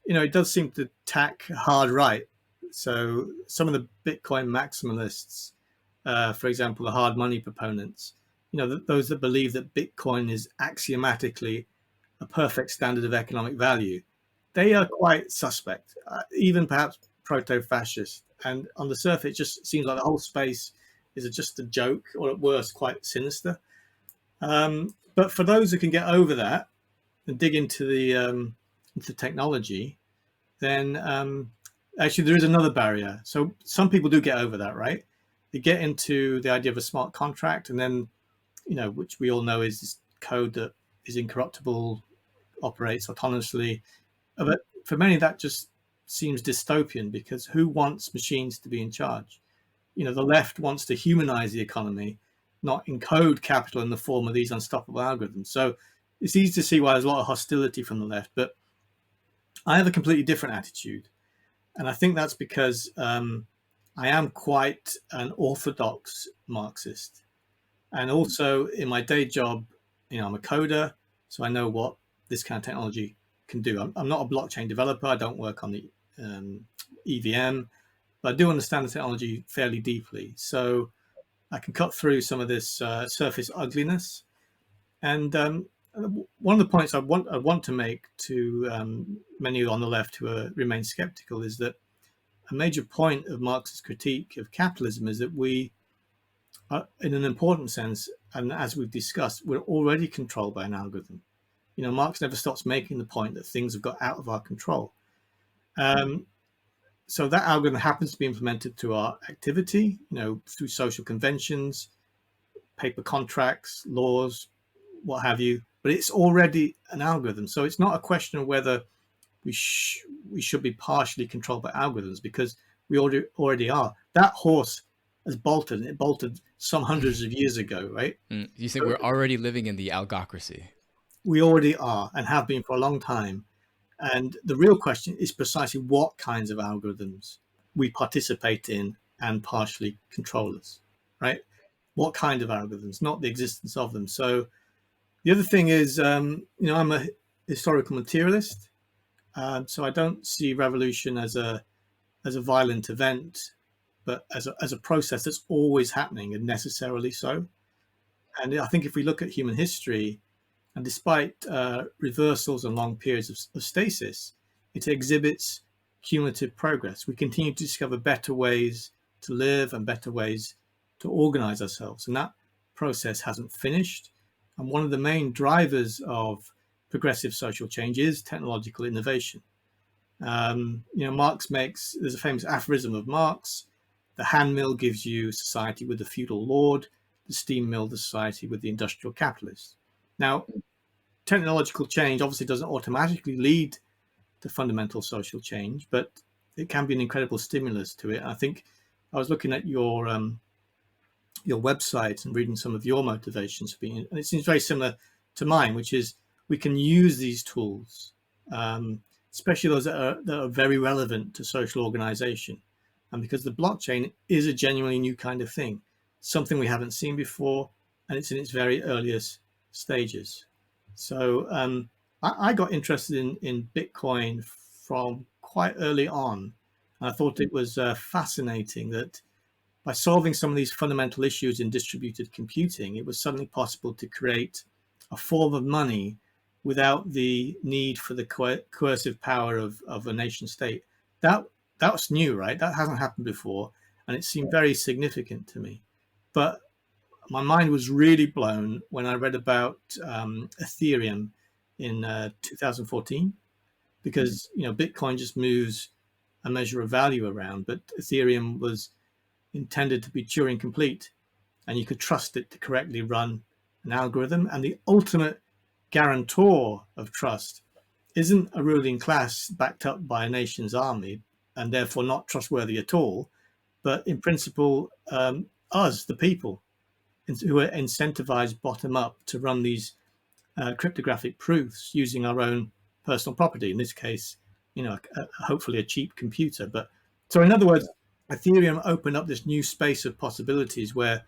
it does seem to tack hard right. So some of the Bitcoin maximalists, for example, the hard money proponents, those that believe that Bitcoin is axiomatically a perfect standard of economic value, they are quite suspect, even perhaps proto-fascist. And on the surface, it just seems like the whole space is just a joke, or at worst, quite sinister. But for those who can get over that and dig into the technology, then actually there is another barrier. So some people do get over that, right? They get into the idea of a smart contract, and then, which we all know is this code that is incorruptible, operates autonomously. But for many, that just seems dystopian, because who wants machines to be in charge? The left wants to humanize the economy, not encode capital in the form of these unstoppable algorithms. So it's easy to see why there's a lot of hostility from the left. But I have a completely different attitude. And I think that's because I am quite an orthodox Marxist. And also in my day job, I'm a coder, so I know what this kind of technology can do. I'm not a blockchain developer. I don't work on the EVM, but I do understand the technology fairly deeply. So I can cut through some of this surface ugliness. And one of the points I want to make to many on the left who remain skeptical is that a major point of Marx's critique of capitalism is that we are, in an important sense, and as we've discussed, we're already controlled by an algorithm. Marx never stops making the point that things have got out of our control. So that algorithm happens to be implemented through our activity, through social conventions, paper contracts, laws, what have you. But it's already an algorithm. So it's not a question of whether we should be partially controlled by algorithms, because we already are. That horse has bolted, and it bolted some hundreds of years ago, right? You think we're already living in the algocracy? We already are, and have been for a long time. And the real question is precisely what kinds of algorithms we participate in and partially control us, right? What kind of algorithms, not the existence of them. So the other thing is, I'm a historical materialist. So I don't see revolution as a violent event, but as a process that's always happening, and necessarily so. And I think if we look at human history, and despite reversals and long periods of stasis, it exhibits cumulative progress. We continue to discover better ways to live and better ways to organize ourselves. And that process hasn't finished. And one of the main drivers of progressive social change is technological innovation. There's a famous aphorism of Marx: the hand mill gives you society with the feudal lord, the steam mill, the society with the industrial capitalist. Now, technological change obviously doesn't automatically lead to fundamental social change, but it can be an incredible stimulus to it. I think I was looking at your website and reading some of your motivations for being, and it seems very similar to mine, which is we can use these tools, especially those that are very relevant to social organization. And because the blockchain is a genuinely new kind of thing, something we haven't seen before, and it's in its very earliest stages. So I got interested in Bitcoin from quite early on. And I thought it was fascinating that by solving some of these fundamental issues in distributed computing, it was suddenly possible to create a form of money without the need for the coercive power of a nation state. That that was new, right? That hasn't happened before, and it seemed very significant to me. But my mind was really blown when I read about Ethereum in 2014, because Bitcoin just moves a measure of value around, but Ethereum was intended to be Turing complete, and you could trust it to correctly run an algorithm. And the ultimate guarantor of trust isn't a ruling class backed up by a nation's army and therefore not trustworthy at all, but in principle, us, the people, who are incentivized bottom up to run these cryptographic proofs using our own personal property. In this case, hopefully a cheap computer. But so in other words, Ethereum opened up this new space of possibilities where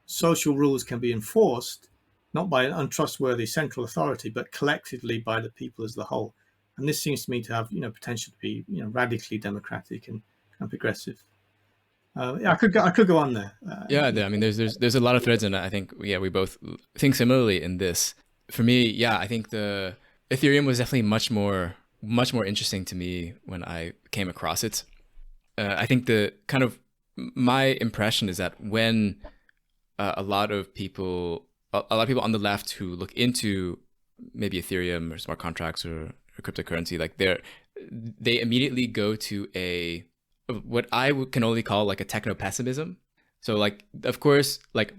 social rules can be enforced not by an untrustworthy central authority, but collectively by the people as the whole. And this seems to me to have potential to be radically democratic and progressive. I could go on there. I mean, there's a lot of threads, and I think we both think similarly in this. For me, I think the Ethereum was definitely much more interesting to me when I came across it. I think the kind of my impression is that when a lot of people on the left who look into maybe Ethereum or smart contracts or cryptocurrency, like they immediately go to what I can only call like a techno-pessimism. So like, of course, like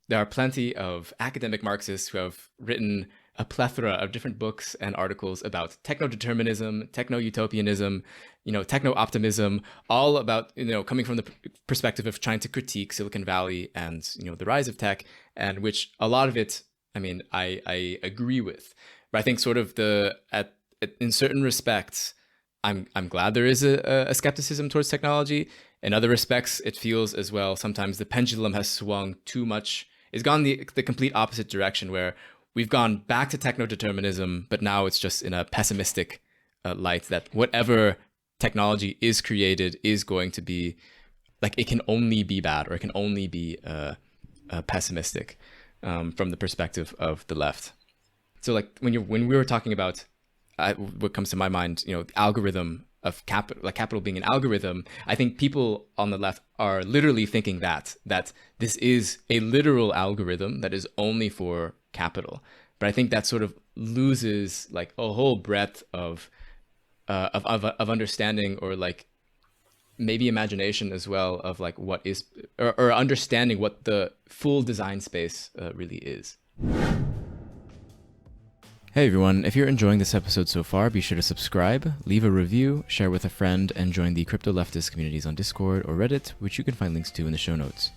there are plenty of academic Marxists who have written a plethora of different books and articles about techno-determinism, techno-utopianism, techno-optimism, all about, coming from the perspective of trying to critique Silicon Valley and, the rise of tech, and which a lot of it, I mean, I agree with. But I think sort of in certain respects, I'm glad there is a skepticism towards technology. In other respects, it feels as well sometimes the pendulum has swung too much. It's gone the complete opposite direction, where we've gone back to techno-determinism, but now it's just in a pessimistic light that whatever technology is created is going to be like, it can only be bad, or it can only be pessimistic from the perspective of the left. So like when we were talking about what comes to my mind, the algorithm of capital being an algorithm, I think people on the left are literally thinking that this is a literal algorithm that is only for capital. But I think that sort of loses like a whole breadth of understanding, or like maybe imagination as well, of like what is, or understanding what the full design space really is. Hey everyone, if you're enjoying this episode so far, be sure to subscribe, leave a review, share with a friend, and join the crypto leftist communities on Discord or Reddit, which you can find links to in the show notes.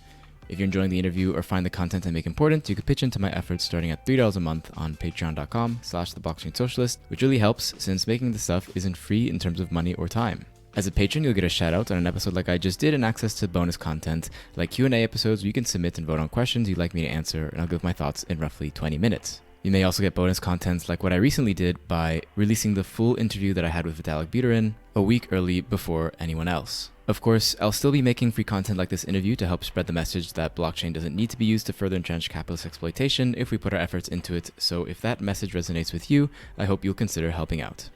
If you're enjoying the interview or find the content I make important, you can pitch into my efforts starting at $3 a month on patreon.com/theblockchainsocialist, which really helps since making the stuff isn't free in terms of money or time. As a patron, you'll get a shout out on an episode like I just did, and access to bonus content like Q&A episodes where you can submit and vote on questions you'd like me to answer, and I'll give my thoughts in roughly 20 minutes. You may also get bonus content like what I recently did by releasing the full interview that I had with Vitalik Buterin a week early before anyone else. Of course, I'll still be making free content like this interview to help spread the message that blockchain doesn't need to be used to further entrench capitalist exploitation if we put our efforts into it. So if that message resonates with you, I hope you'll consider helping out.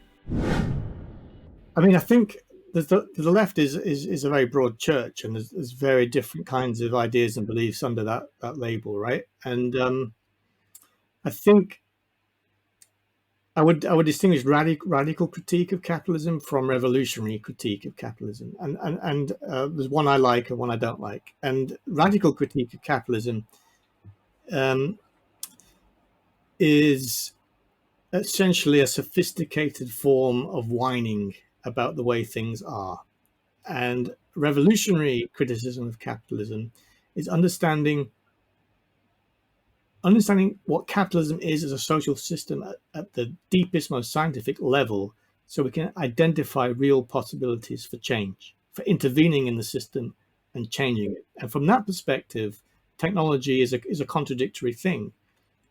I mean, I think the left is a very broad church, and there's very different kinds of ideas and beliefs under that label, right? And I think I would distinguish radical critique of capitalism from revolutionary critique of capitalism, and there's one I like and one I don't like. And radical critique of capitalism is essentially a sophisticated form of whining about the way things are, and revolutionary criticism of capitalism is understanding what capitalism is as a social system at the deepest, most scientific level, so we can identify real possibilities for change, for intervening in the system and changing it. And from that perspective, technology is a contradictory thing.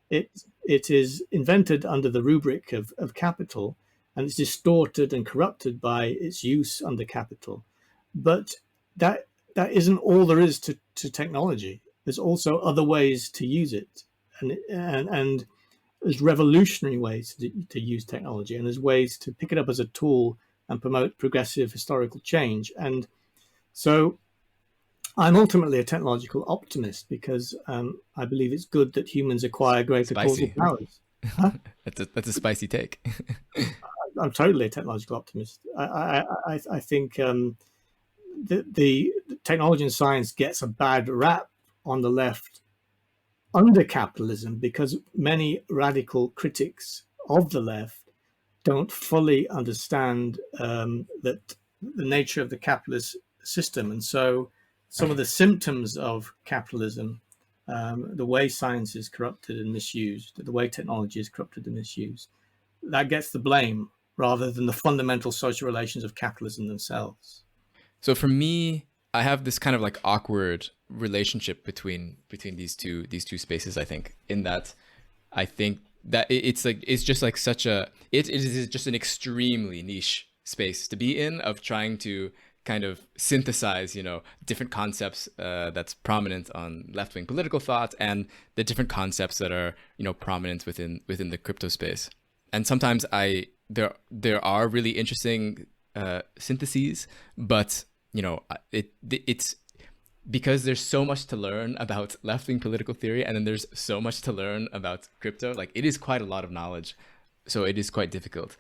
It is invented under the rubric of capital, and it's distorted and corrupted by its use under capital. But that isn't all there is to technology. There's also other ways to use it. And there's revolutionary ways to use technology, and there's ways to pick it up as a tool and promote progressive historical change. And so I'm ultimately a technological optimist because I believe it's good that humans acquire greater causal Spicy. powers. Huh? That's a spicy take. I'm totally a technological optimist. I think the technology and science gets a bad rap on the left under capitalism because many radical critics of the left don't fully understand that the nature of the capitalist system. And so some of the symptoms of capitalism, the way science is corrupted and misused, the way technology is corrupted and misused, that gets the blame rather than the fundamental social relations of capitalism themselves. So for me, I have this kind of like awkward relationship between these two spaces. I think in that I think that it's just like such a it is just an extremely niche space to be in of trying to kind of synthesize different concepts that's prominent on left-wing political thought and the different concepts that are prominent within the crypto space. And sometimes there are really interesting syntheses, but it's because there's so much to learn about left-wing political theory, and then there's so much to learn about crypto. Like, it is quite a lot of knowledge, so it is quite difficult.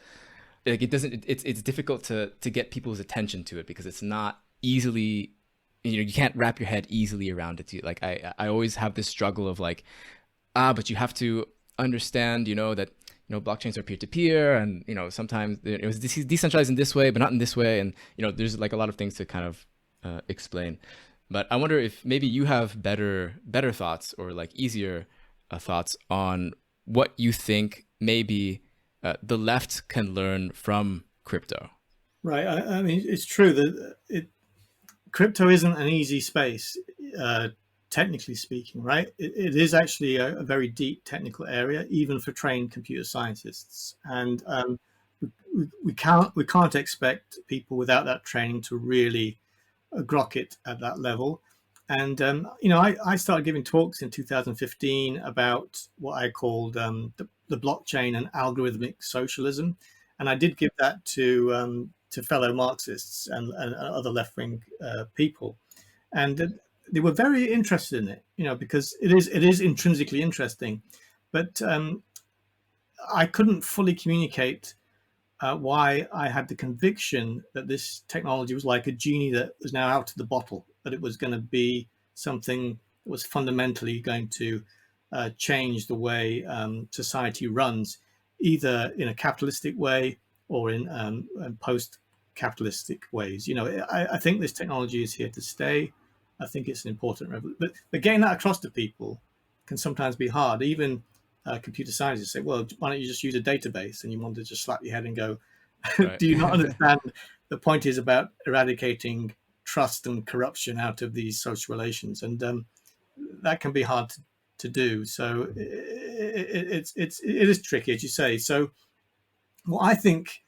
Like, it's difficult to get people's attention to it because it's not easily, you can't wrap your head easily around it. Like, I always have this struggle of like, but you have to understand, that blockchains are peer-to-peer, and sometimes it was decentralized in this way but not in this way, and there's like a lot of things to kind of explain. But I wonder if maybe you have better thoughts or like easier thoughts on what you think maybe the left can learn from crypto. Right. I mean, it's true that crypto isn't an easy space, technically speaking, right? It is actually a very deep technical area, even for trained computer scientists. And we can't expect people without that training to really grok it at that level. And I started giving talks in 2015 about what I called the blockchain and algorithmic socialism, and I did give that to fellow Marxists and other left-wing people, and they were very interested in it, because it is intrinsically interesting, but I couldn't fully communicate why I had the conviction that this technology was like a genie that was now out of the bottle, that it was going to be something that was fundamentally going to change the way society runs, either in a capitalistic way or in post-capitalistic ways. I think this technology is here to stay. I think it's an important revolution, but getting that across to people can sometimes be hard. Even computer scientists say, well, why don't you just use a database? And you want to just slap your head and go, Right. do you not understand? The point is about eradicating trust and corruption out of these social relations. And that can be hard to do. So it is tricky, as you say. So what I think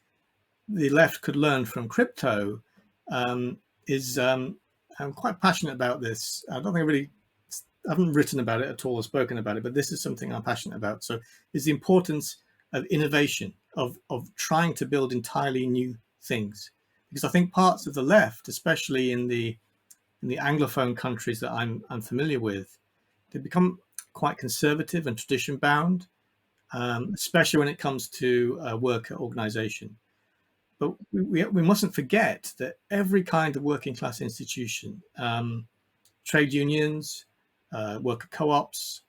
the left could learn from crypto is, I'm quite passionate about this. I don't think I haven't written about it at all or spoken about it, but this is something I'm passionate about. So is the importance of innovation, of trying to build entirely new things. Because I think parts of the left, especially in the Anglophone countries that I'm familiar with, they become quite conservative and tradition bound, especially when it comes to worker organization. But we mustn't forget that every kind of working class institution, trade unions, worker co-ops,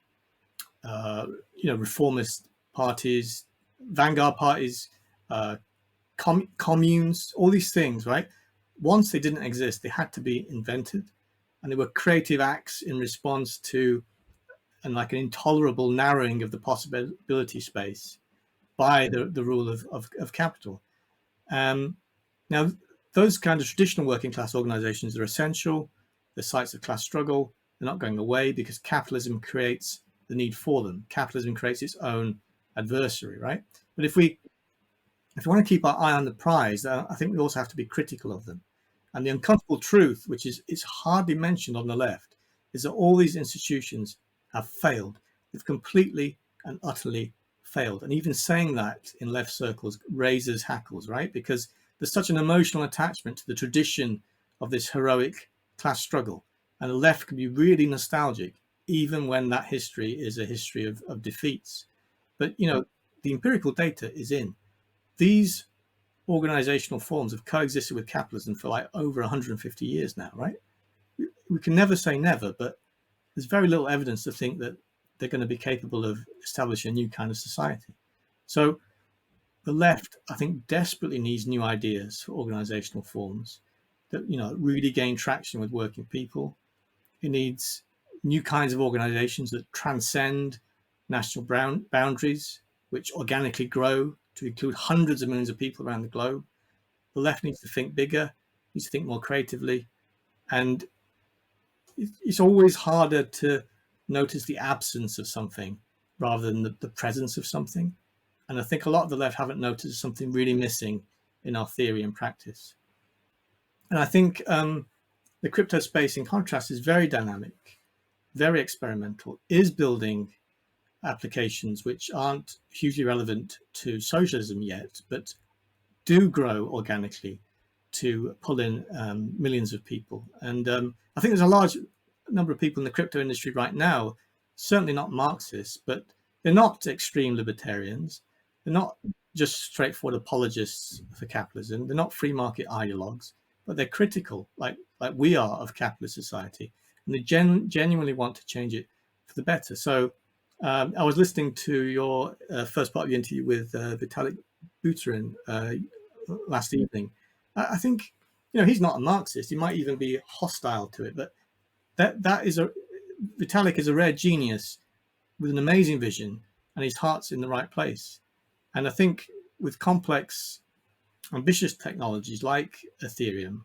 reformist parties, vanguard parties, communes, all these things, right? Once they didn't exist, they had to be invented, and they were creative acts in response to and like an intolerable narrowing of the possibility space by the rule of capital. Now, those kind of traditional working class organizations are essential. They're sites of class struggle. They're not going away because capitalism creates the need for them. Capitalism creates its own adversary, right? But if we want to keep our eye on the prize, I think we also have to be critical of them. And the uncomfortable truth, which is hardly mentioned on the left, is that all these institutions have failed. They've completely and utterly failed. And even saying that in left circles raises hackles, right? Because there's such an emotional attachment to the tradition of this heroic class struggle, and the left can be really nostalgic, even when that history is a history of defeats. But the empirical data is in. These organizational forms have coexisted with capitalism for like over 150 years now, right? We can never say never, but there's very little evidence to think that they're going to be capable of establishing a new kind of society. So the left, I think, desperately needs new ideas for organizational forms that really gain traction with working people. It needs new kinds of organizations that transcend national boundaries, which organically grow to include hundreds of millions of people around the globe. The left needs to think bigger, needs to think more creatively, and it's always harder to notice the absence of something rather than the presence of something. And I think a lot of the left haven't noticed something really missing in our theory and practice. And I think the crypto space, in contrast, is very dynamic, very experimental, is building applications which aren't hugely relevant to socialism yet, but do grow organically to pull in millions of people. And I think there's a large number of people in the crypto industry right now, certainly not Marxists, but they're not extreme libertarians. They're not just straightforward apologists for capitalism. They're not free market ideologues, but they're critical, like we are, of capitalist society. And they genuinely want to change it for the better. So I was listening to your first part of the interview with Vitalik Buterin last evening. I think, he's not a Marxist. He might even be hostile to it, but Vitalik is a rare genius with an amazing vision, and his heart's in the right place. And I think with complex, ambitious technologies like Ethereum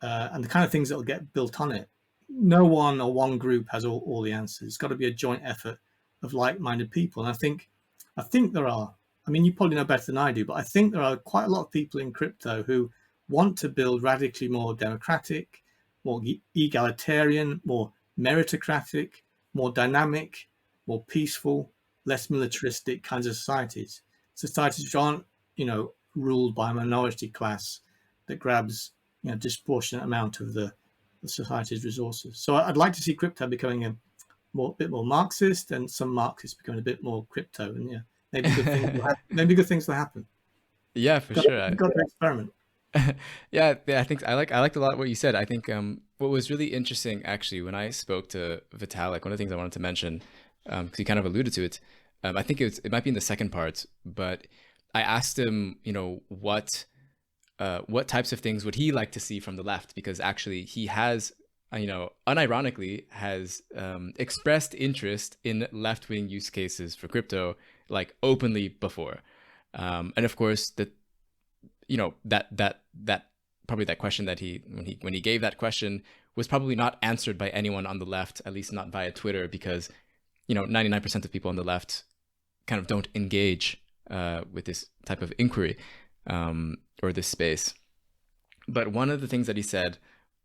and the kind of things that will get built on it, no one or one group has all the answers. It's got to be a joint effort of like-minded people. And I think there are, you probably know better than I do, but I think there are quite a lot of people in crypto who want to build radically more democratic, more egalitarian, more meritocratic, more dynamic, more peaceful, less militaristic kinds of societies which aren't, ruled by a minority class that grabs, disproportionate amount of the society's resources. So I'd like to see crypto becoming a bit more Marxist, and some Marxists becoming a bit more crypto, and maybe good things will happen. Yeah, for sure. You've got to experiment. Yeah, I think I liked a lot what you said. I think what was really interesting, actually, when I spoke to Vitalik, one of the things I wanted to mention, because he kind of alluded to it, I think it might be in the second part, but I asked him, what types of things would he like to see from the left, because actually he has, unironically has expressed interest in left-wing use cases for crypto, like openly before, and of course that probably that question that when he gave that question was probably not answered by anyone on the left, at least not via Twitter, because 99% of people on the left kind of don't engage with this type of inquiry or this space. But one of the things that he said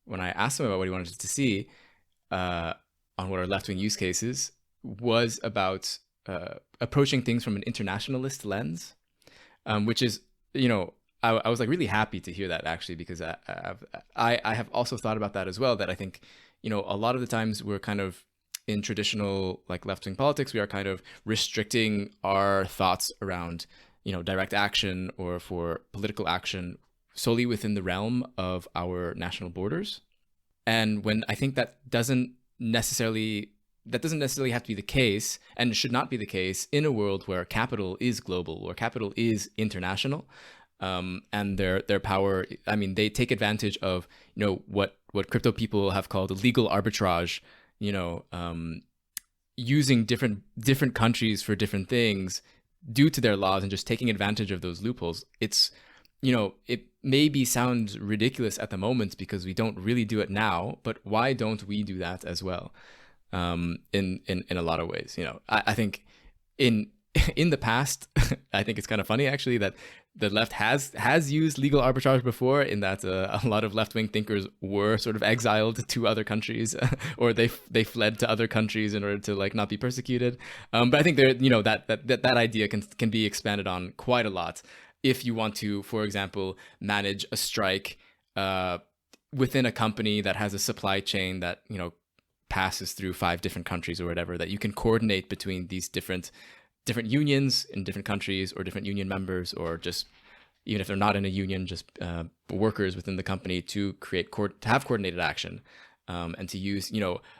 when I asked him about what he wanted to see on what are left-wing use cases was about approaching things from an internationalist lens, which is, I was like really happy to hear that, actually, because I have also thought about that as well, that I think, a lot of the times we're kind of in traditional like left-wing politics, we are kind of restricting our thoughts around, direct action or for political action solely within the realm of our national borders. And when I think that doesn't necessarily have to be the case, and should not be the case in a world where capital is global, where capital is international. And their power, they take advantage of, what crypto people have called legal arbitrage, using different countries for different things due to their laws and just taking advantage of those loopholes. It's, it maybe sounds ridiculous at the moment because we don't really do it now, but why don't we do that as well? In a lot of ways, I think in the past, I think it's kind of funny actually that the left has used legal arbitrage before, in that a lot of left-wing thinkers were sort of exiled to other countries, or they fled to other countries in order to like not be persecuted. But I think there, that idea can be expanded on quite a lot. if you want to, for example, manage a strike within a company that has a supply chain that, passes through 5 different countries or whatever, that you can coordinate between these different unions in different countries, or different union members, or just even if they're not in a union, just workers within the company, to have coordinated action, and to use,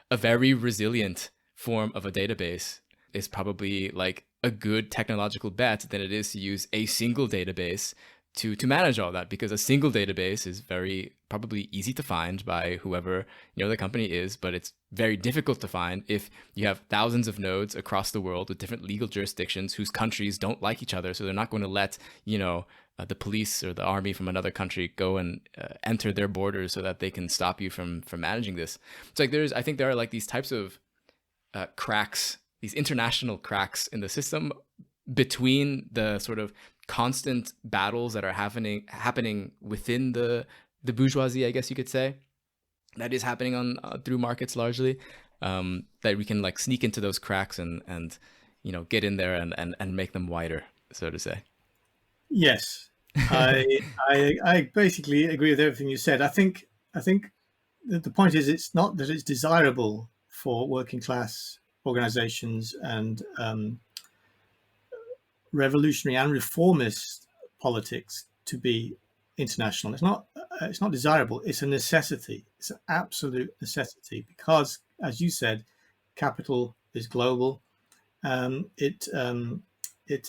a very resilient form of a database is probably like a good technological bet than it is to use a single database to manage all that, because a single database is very probably easy to find by whoever the company is, but it's very difficult to find if you have thousands of nodes across the world with different legal jurisdictions whose countries don't like each other, so they're not going to let the police or the army from another country go and enter their borders so that they can stop you from managing this. It's like I think there are like these types of cracks, these international cracks in the system, between the sort of constant battles that are happening within the bourgeoisie, I guess you could say, that is happening on through markets largely, that we can like sneak into those cracks and get in there and make them wider, so to say. Yes, I basically agree with everything you said. I think that the point is, it's not that it's desirable for working class organizations and revolutionary and reformist politics to be international. It's not desirable. It's a necessity. It's an absolute necessity, because, as you said, capital is global. It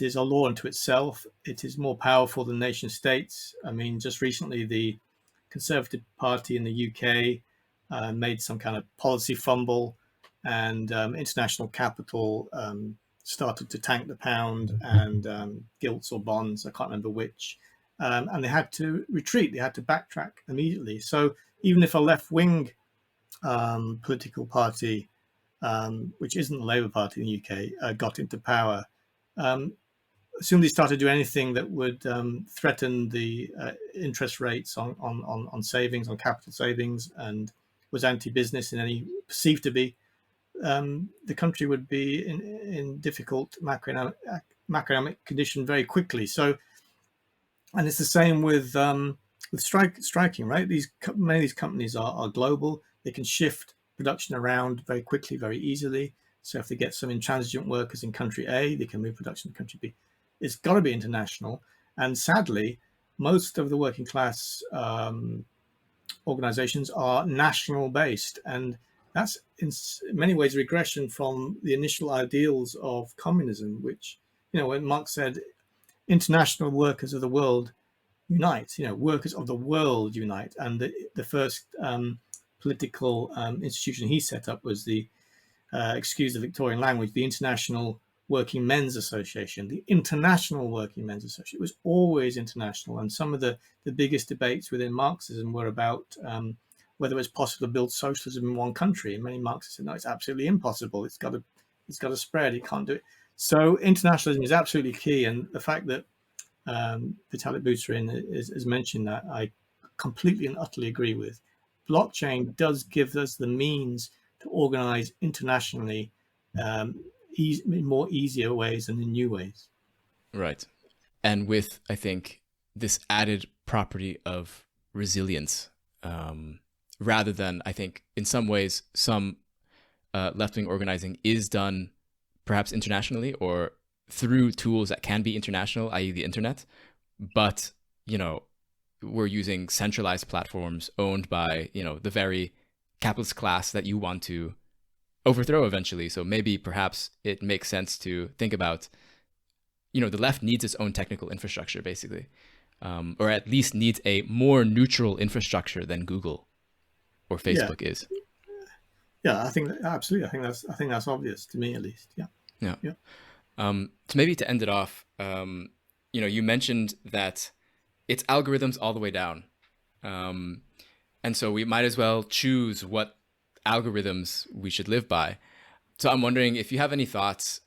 is a law unto itself. It is more powerful than nation states. I mean, just recently, the Conservative Party in the UK made some kind of policy fumble, and international capital started to tank the pound, and gilts or bonds, I can't remember which, and they had to retreat. They had to backtrack immediately. So even if a left-wing political party, which isn't the Labour Party in the UK, got into power, as soon as they started to do anything that would threaten the interest rates on savings, on capital savings, and was anti-business in any perceived to be, the country would be in difficult macroeconomic condition very quickly. So, and it's the same with striking, right? Many of these companies are global. They can shift production around very quickly, very easily. So if they get some intransigent workers in country A, they can move production to country B. It's got to be international. And sadly, most of the working class organizations are national based, and that's in many ways a regression from the initial ideals of communism, which, when Marx said, international workers of the world unite, workers of the world unite. And the first political institution he set up was the, excuse the Victorian language, the International Working Men's Association. The International Working Men's Association. It was always international. And some of the biggest debates within Marxism were about whether it's possible to build socialism in one country. And many Marxists said, no, it's absolutely impossible. It's got to spread. It can't do it. So internationalism is absolutely key. And the fact that Vitalik Buterin has mentioned that, I completely and utterly agree with. Blockchain does give us the means to organize internationally in more easier ways and in new ways. Right. And with, I think, this added property of resilience, rather than, I think, in some ways, some left-wing organizing is done perhaps internationally or through tools that can be international, i.e. the internet. But, we're using centralized platforms owned by, the very capitalist class that you want to overthrow eventually. So maybe perhaps it makes sense to think about, the left needs its own technical infrastructure, basically, or at least needs a more neutral infrastructure than Google or Facebook is. Yeah, I think absolutely. I think that's obvious to me, at least. Yeah. So maybe to end it off, you mentioned that it's algorithms all the way down. And so we might as well choose what algorithms we should live by. So I'm wondering if you have any thoughts,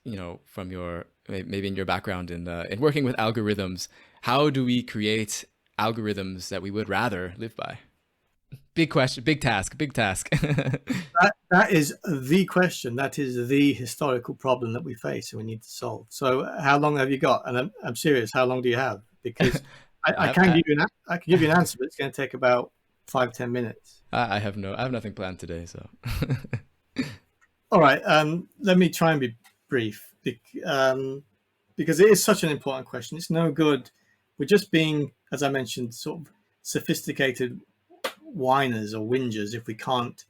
from maybe in your background in working with algorithms, how do we create algorithms that we would rather live by? Big question, big task, big task. That is the question. That is the historical problem that we face and we need to solve. So, how long have you got? And I'm serious. How long do you have? Because I can give you I can give you an answer, but it's going to take about 5-10 minutes. I have nothing planned today, so. All right. Let me try and be brief, because it is such an important question. It's no good. We're just being, as I mentioned, sort of sophisticated whiners or whingers if we can't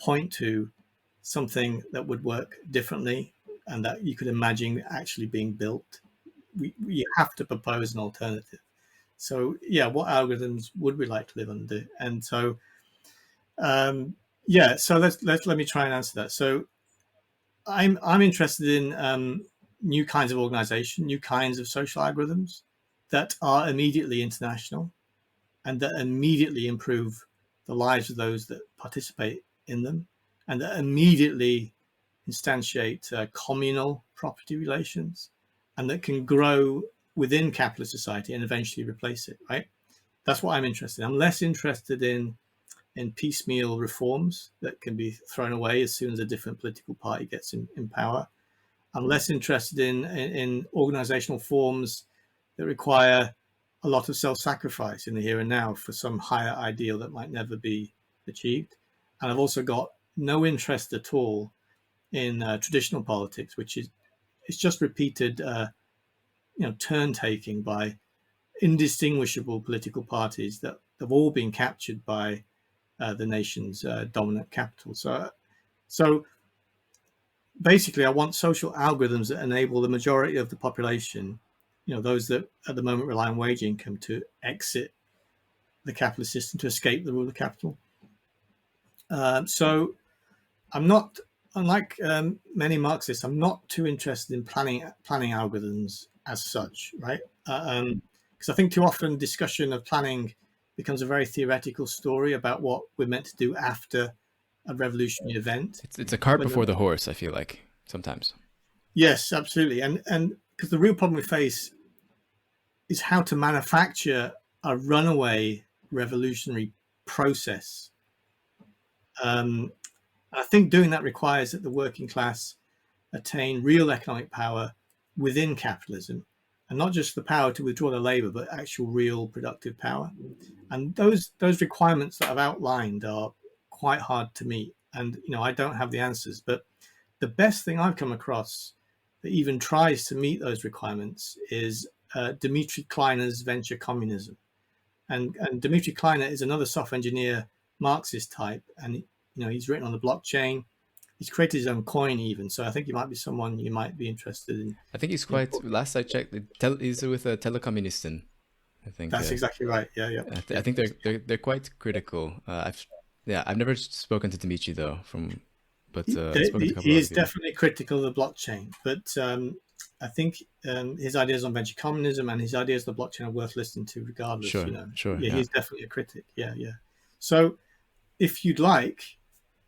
point to something that would work differently and that you could imagine actually being built. We have to propose an alternative. So yeah, what algorithms would we like to live under? And so so let me try and answer that. So I'm interested in new kinds of organization, new kinds of social algorithms that are immediately international and that immediately improve the lives of those that participate in them, and that immediately instantiate communal property relations, and that can grow within capitalist society and eventually replace it, right? That's what I'm interested in. I'm less interested in piecemeal reforms that can be thrown away as soon as a different political party gets in power. I'm less interested in organizational forms that require a lot of self-sacrifice in the here and now for some higher ideal that might never be achieved. And I've also got no interest at all in traditional politics, which is it's just repeated turn taking by indistinguishable political parties that have all been captured by the nation's dominant capital. So basically, I want social algorithms that enable the majority of the population, those that at the moment rely on wage income, to exit the capitalist system, to escape the rule of capital. So I'm not, unlike many Marxists, I'm not too interested in planning algorithms as such, right? Because I think too often discussion of planning becomes a very theoretical story about what we're meant to do after a revolutionary event. It's a cart before the horse, I feel like, sometimes. Yes, absolutely. And because the real problem we face is how to manufacture a runaway revolutionary process. I think doing that requires that the working class attain real economic power within capitalism, and not just the power to withdraw their labor, but actual real productive power. And those requirements that I've outlined are quite hard to meet. And I don't have the answers, but the best thing I've come across that even tries to meet those requirements is Dmitry Kleiner's venture communism. And Dmitry Kleiner is another software engineer, Marxist type, and he's written on the blockchain. He's created his own coin even, so I think he might be someone you might be interested in. I think he's quite. Last I checked, he's with a telecommunism. I think that's exactly right. Yeah. I think they're quite critical. I've never spoken to Dimitri though. He is definitely critical of the blockchain, but I think his ideas on venture communism and his ideas on the blockchain are worth listening to, regardless. Sure. Yeah, he's definitely a critic. Yeah. So, if you'd like,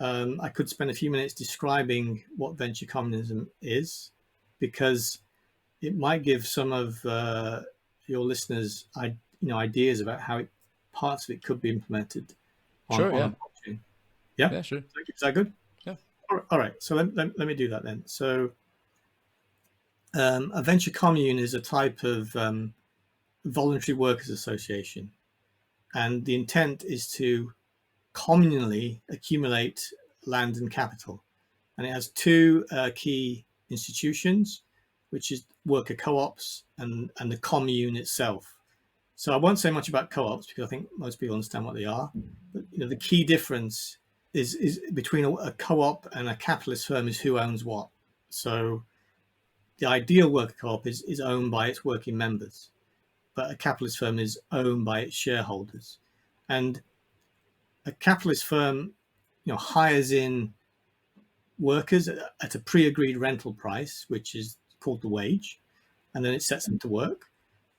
I could spend a few minutes describing what venture communism is, because it might give some of your listeners, ideas about how parts of it could be implemented on a blockchain. Yeah, sure. Is that good? Yeah. All right. So let me do that then. So a venture commune is a type of voluntary workers association, and the intent is to communally accumulate land and capital. And it has two key institutions, which is worker co-ops and the commune itself. So I won't say much about co-ops because I think most people understand what they are. But the key difference is between a co-op and a capitalist firm is who owns what. So the ideal worker co-op is owned by its working members, but a capitalist firm is owned by its shareholders. And a capitalist firm, hires in workers at a pre-agreed rental price, which is called the wage, and then it sets them to work.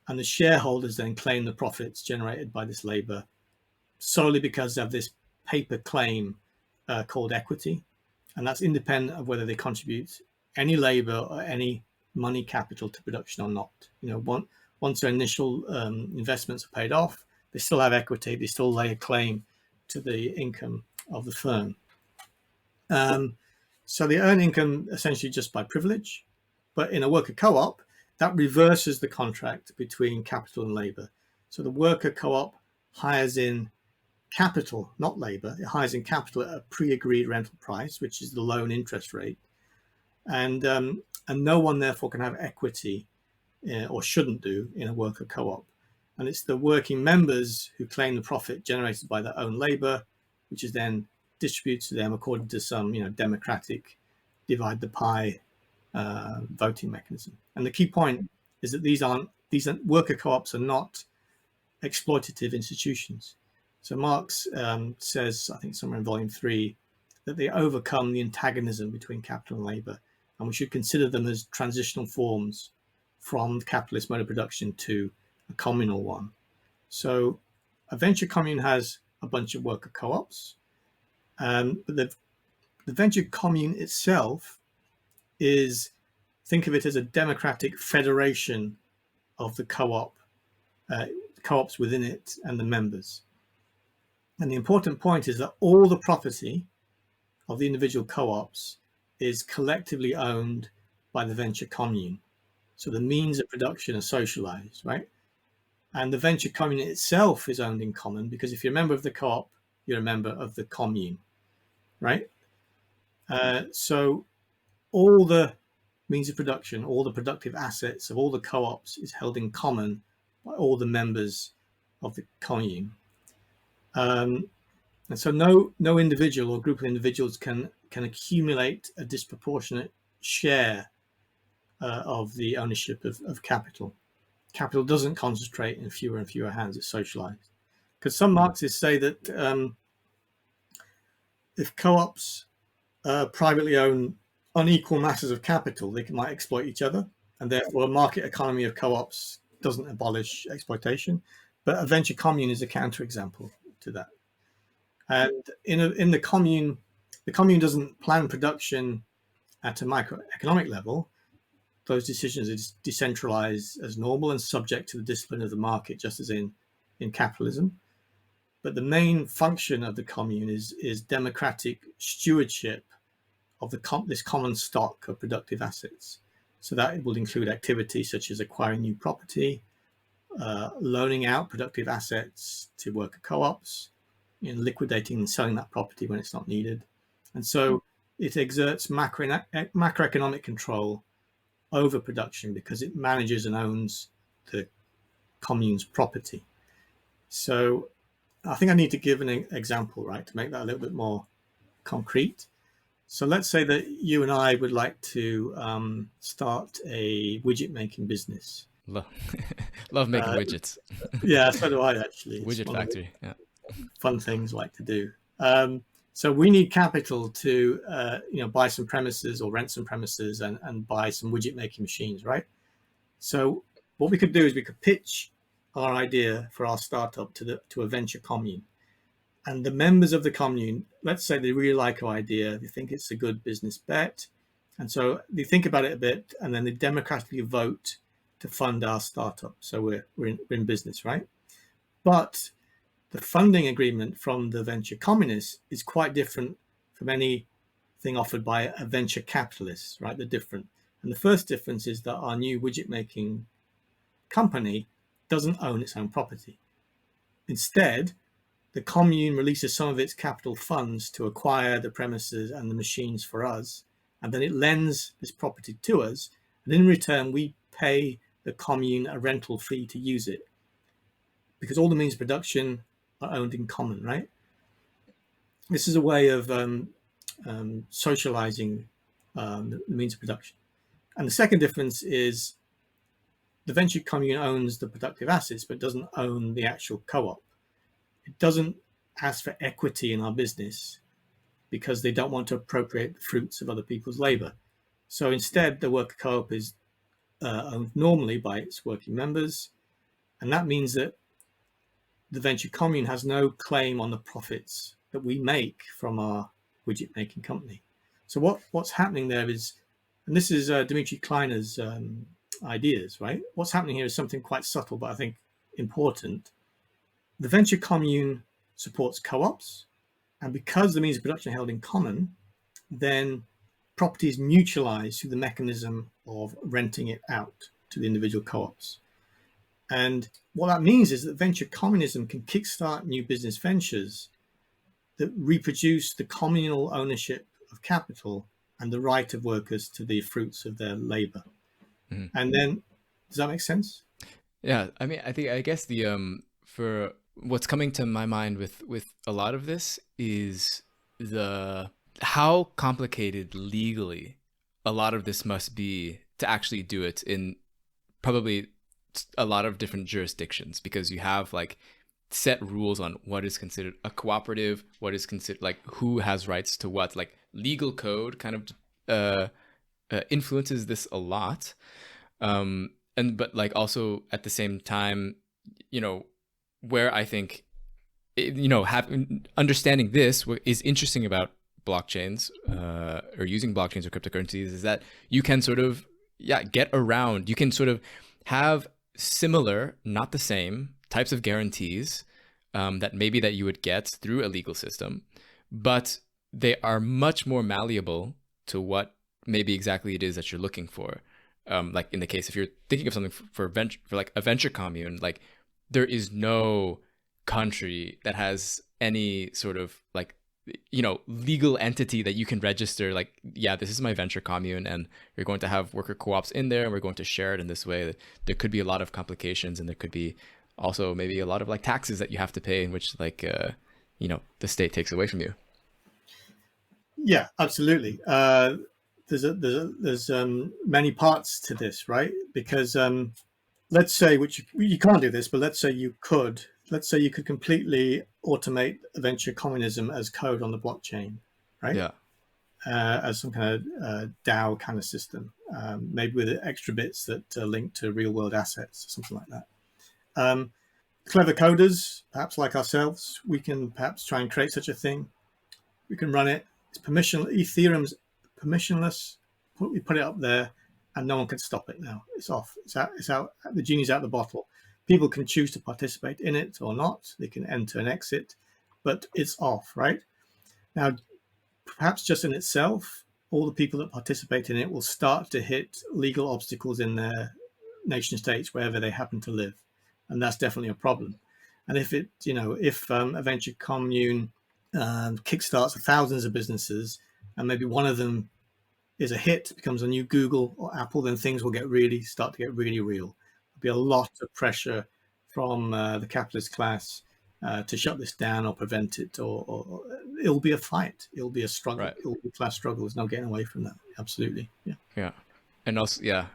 And the shareholders then claim the profits generated by this labor solely because they have this paper claim called equity. And that's independent of whether they contribute any labor or any money capital to production or not. Once their initial investments are paid off, they still have equity, they still lay a claim to the income of the firm. So they earn income essentially just by privilege, but in a worker co-op, that reverses the contract between capital and labor. So the worker co-op hires in capital, not labor. It hires in capital at a pre-agreed rental price, which is the loan interest rate, and no one therefore can have equity, or shouldn't do, in a worker co-op. And it's the working members who claim the profit generated by their own labor, which is then distributed to them according to some, democratic divide the pie voting mechanism. And the key point is that these worker co-ops are not exploitative institutions. So Marx says, I think somewhere in volume 3, that they overcome the antagonism between capital and labor, and we should consider them as transitional forms from the capitalist mode of production to a communal one. So a venture commune has a bunch of worker co-ops, but the venture commune itself is, think of it as a democratic federation of the co-op, co-ops within it and the members. And the important point is that all the property of the individual co-ops is collectively owned by the venture commune. So the means of production are socialized, right? And the venture commune itself is owned in common, because if you're a member of the co-op, you're a member of the commune, right? So all the means of production, all the productive assets of all the co-ops is held in common by all the members of the commune. And so no individual or group of individuals can accumulate a disproportionate share of the ownership of capital. Capital doesn't concentrate in fewer and fewer hands, it's socialized. Because some Marxists say that if co-ops privately own unequal masses of capital, they might exploit each other, and therefore a market economy of co-ops doesn't abolish exploitation. But a venture commune is a counterexample to that. And in the commune doesn't plan production at a microeconomic level. Those decisions are decentralized as normal and subject to the discipline of the market, just as in capitalism. But the main function of the commune is democratic stewardship of this common stock of productive assets. So that will include activities such as acquiring new property, loaning out productive assets to worker co-ops, liquidating and selling that property when it's not needed. And so it exerts macroeconomic control over production because it manages and owns the commune's property. So I think I need to give an example, right, to make that a little bit more concrete. So let's say that you and I would like to start a widget making business. Love making widgets. Yeah, so do I actually. Widget factory. Yeah. Fun things I like to do. So we need capital to buy some premises or rent some premises and buy some widget making machines, right? So what we could do is we could pitch our idea for our startup to a venture commune. And the members of the commune, let's say they really like our idea, they think it's a good business bet. And so they think about it a bit and then they democratically vote to fund our startup. So we're in business, right? But the funding agreement from the venture communists is quite different from anything offered by a venture capitalist, right? They're different. And the first difference is that our new widget making company doesn't own its own property. Instead, the commune releases some of its capital funds to acquire the premises and the machines for us, and then it lends this property to us, and in return we pay the commune a rental fee to use it, because all the means of production are owned in common, right? This is a way of socializing the means of production. And the second difference is the venture commune owns the productive assets, but doesn't own the actual co-op. It doesn't ask for equity in our business because they don't want to appropriate the fruits of other people's labor. So instead, the worker co-op is owned normally by its working members. And that means that the venture commune has no claim on the profits that we make from our widget making company. So what's happening there is, and this is Dimitri Kleiner's ideas, right? What's happening here is something quite subtle, but I think important. The venture commune supports co-ops. And because the means of production are held in common, then property is mutualized through the mechanism of renting it out to the individual co-ops. And what that means is that venture communism can kickstart new business ventures that reproduce the communal ownership of capital and the right of workers to the fruits of their labor. Mhm. And then, does that make sense? Yeah, I mean, I guess the for what's coming to my mind with a lot of this is the how complicated legally a lot of this must be to actually do it in probably a lot of different jurisdictions, because you have like set rules on what is considered a cooperative, what is considered like who has rights to what. Like legal code kind of influences this a lot. And but like also at the same time, you know, where I think understanding this, what is interesting about blockchains or using blockchains or cryptocurrencies is that you can sort of get around, you can sort of have similar, not the same types of guarantees that maybe that you would get through a legal system, but they are much more malleable to what maybe exactly it is that you're looking for. Like in the case, if you're thinking of something for like a venture commune, like there is no country that has any sort of like, you know, legal entity that you can register like, yeah, this is my venture commune and you're going to have worker co-ops in there and we're going to share it in this way. There could be a lot of complications, and there could be also maybe a lot of like taxes that you have to pay, in which like you know, the state takes away from you. Yeah, absolutely. There's many parts to this, right? Because let's say, which you can't do this, but let's say you could. Let's say you could completely automate venture communism as code on the blockchain, right? Yeah. As some kind of DAO kind of system, maybe with extra bits that link to real world assets or something like that. Clever coders, perhaps like ourselves, we can perhaps try and create such a thing. We can run it. It's Ethereum's permissionless. We put it up there, and no one can stop it now. It's off. It's out. It's out. The genie's out the bottle. People can choose to participate in it or not. They can enter and exit, but it's off, right? Now, perhaps just in itself, all the people that participate in it will start to hit legal obstacles in their nation states, wherever they happen to live. And that's definitely a problem. And if it, you know, if a venture commune kickstarts thousands of businesses, and maybe one of them is a hit, becomes a new Google or Apple, then things will start to get really real. There'll be a lot of pressure from the capitalist class to shut this down or prevent it, or it'll be a fight. It'll be a struggle. Right. It'll be class struggle. There's no getting away from that. Absolutely. Yeah. Yeah. And also, yeah,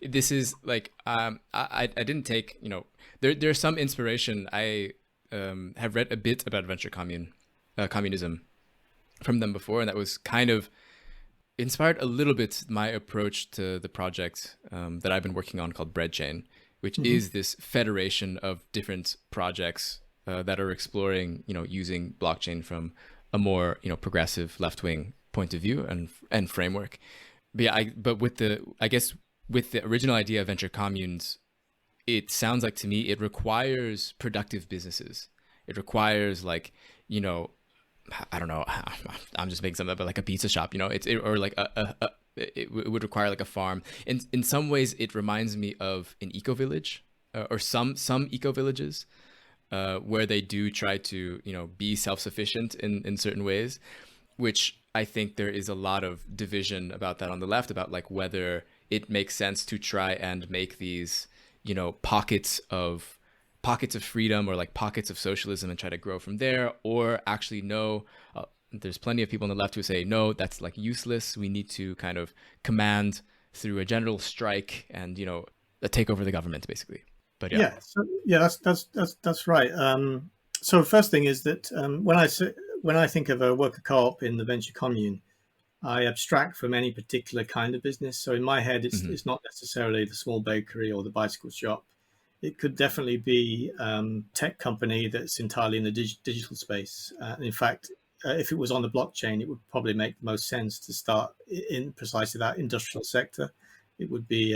this is like, I didn't take, you know, there's some inspiration. I have read a bit about venture communism from them before, and that was kind of inspired a little bit my approach to the project that I've been working on called Breadchain, which is this federation of different projects that are exploring, you know, using blockchain from a more, you know, progressive left-wing point of view and framework. But yeah, but with the original idea of venture communes, it sounds like to me it requires productive businesses. It requires like, you know, I don't know, I'm just making something up, but like a pizza shop, you know, or like it would require like a farm. In some ways, it reminds me of an eco village or some eco villages where they do try to, you know, be self-sufficient in certain ways, which I think there is a lot of division about that on the left, about like whether it makes sense to try and make these, you know, pockets of freedom or like pockets of socialism and try to grow from there, or actually no, there's plenty of people on the left who say, no, that's like useless. We need to kind of command through a general strike and, you know, take over the government basically. But yeah. That's right. So first thing is that when I think of a worker co-op in the venture commune, I abstract from any particular kind of business. So in my head, it's not necessarily the small bakery or the bicycle shop. It could definitely be tech company that's entirely in the digital space. In fact, if it was on the blockchain, it would probably make the most sense to start in precisely that industrial sector. It would be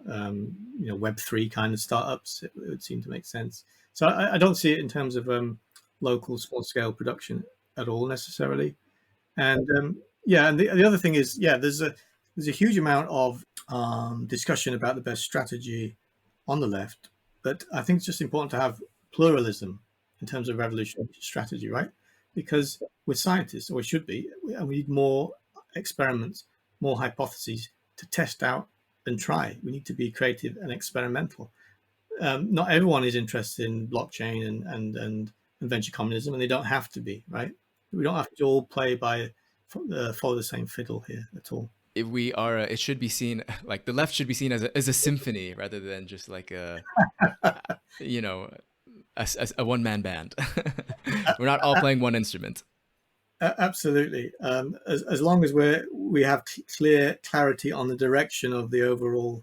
Web3 kind of startups. It would seem to make sense. So I don't see it in terms of local small scale production at all necessarily. And and the other thing is, there's a huge amount of discussion about the best strategy on the left, but I think it's just important to have pluralism in terms of revolutionary strategy, right? Because we're scientists, or we should be, and we need more experiments, more hypotheses to test out and try. We need to be creative and experimental. Not everyone is interested in blockchain and venture communism, and they don't have to be, right? We don't have to all play by follow the same fiddle here at all. If we are, it should be seen like the left should be seen as a symphony rather than just like you know, a one man band. We're not all playing one instrument. Absolutely. As long as we have clarity on the direction of the overall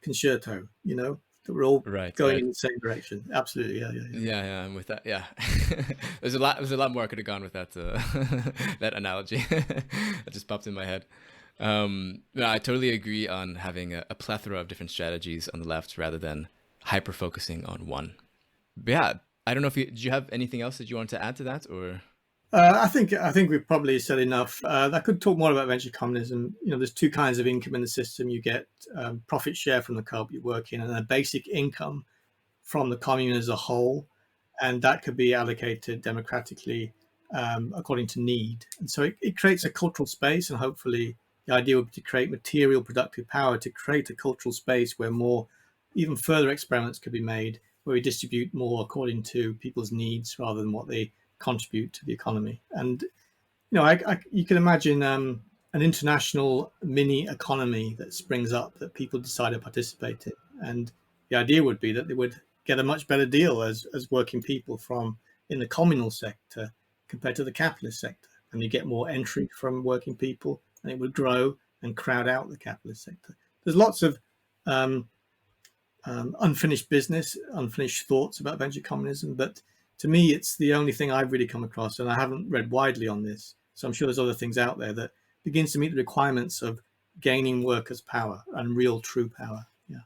concerto, that we're all Right, going right. in the same direction. Absolutely. Yeah. And with that, yeah, there's a lot more I could have gone with that that analogy. That just popped in my head. No, I totally agree on having a plethora of different strategies on the left rather than hyper focusing on one. But yeah, I don't know if do you have anything else that you want to add to that, or? I think we've probably said enough. I could talk more about venture communism. There's two kinds of income in the system. You get profit share from the co-op you work in, and a basic income from the commune as a whole, and that could be allocated democratically according to need. And so it creates a cultural space, and hopefully the idea would be to create material productive power to create a cultural space where more, even further experiments could be made, where we distribute more according to people's needs rather than what they contribute to the economy. And you can imagine an international mini economy that springs up that people decide to participate in. And the idea would be that they would get a much better deal as working people from in the communal sector compared to the capitalist sector. And you get more entry from working people, and it would grow and crowd out the capitalist sector. There's lots of unfinished business, unfinished thoughts about venture communism, but to me, it's the only thing I've really come across, and I haven't read widely on this. So I'm sure there's other things out there that begins to meet the requirements of gaining workers' power and real, true power. Yeah.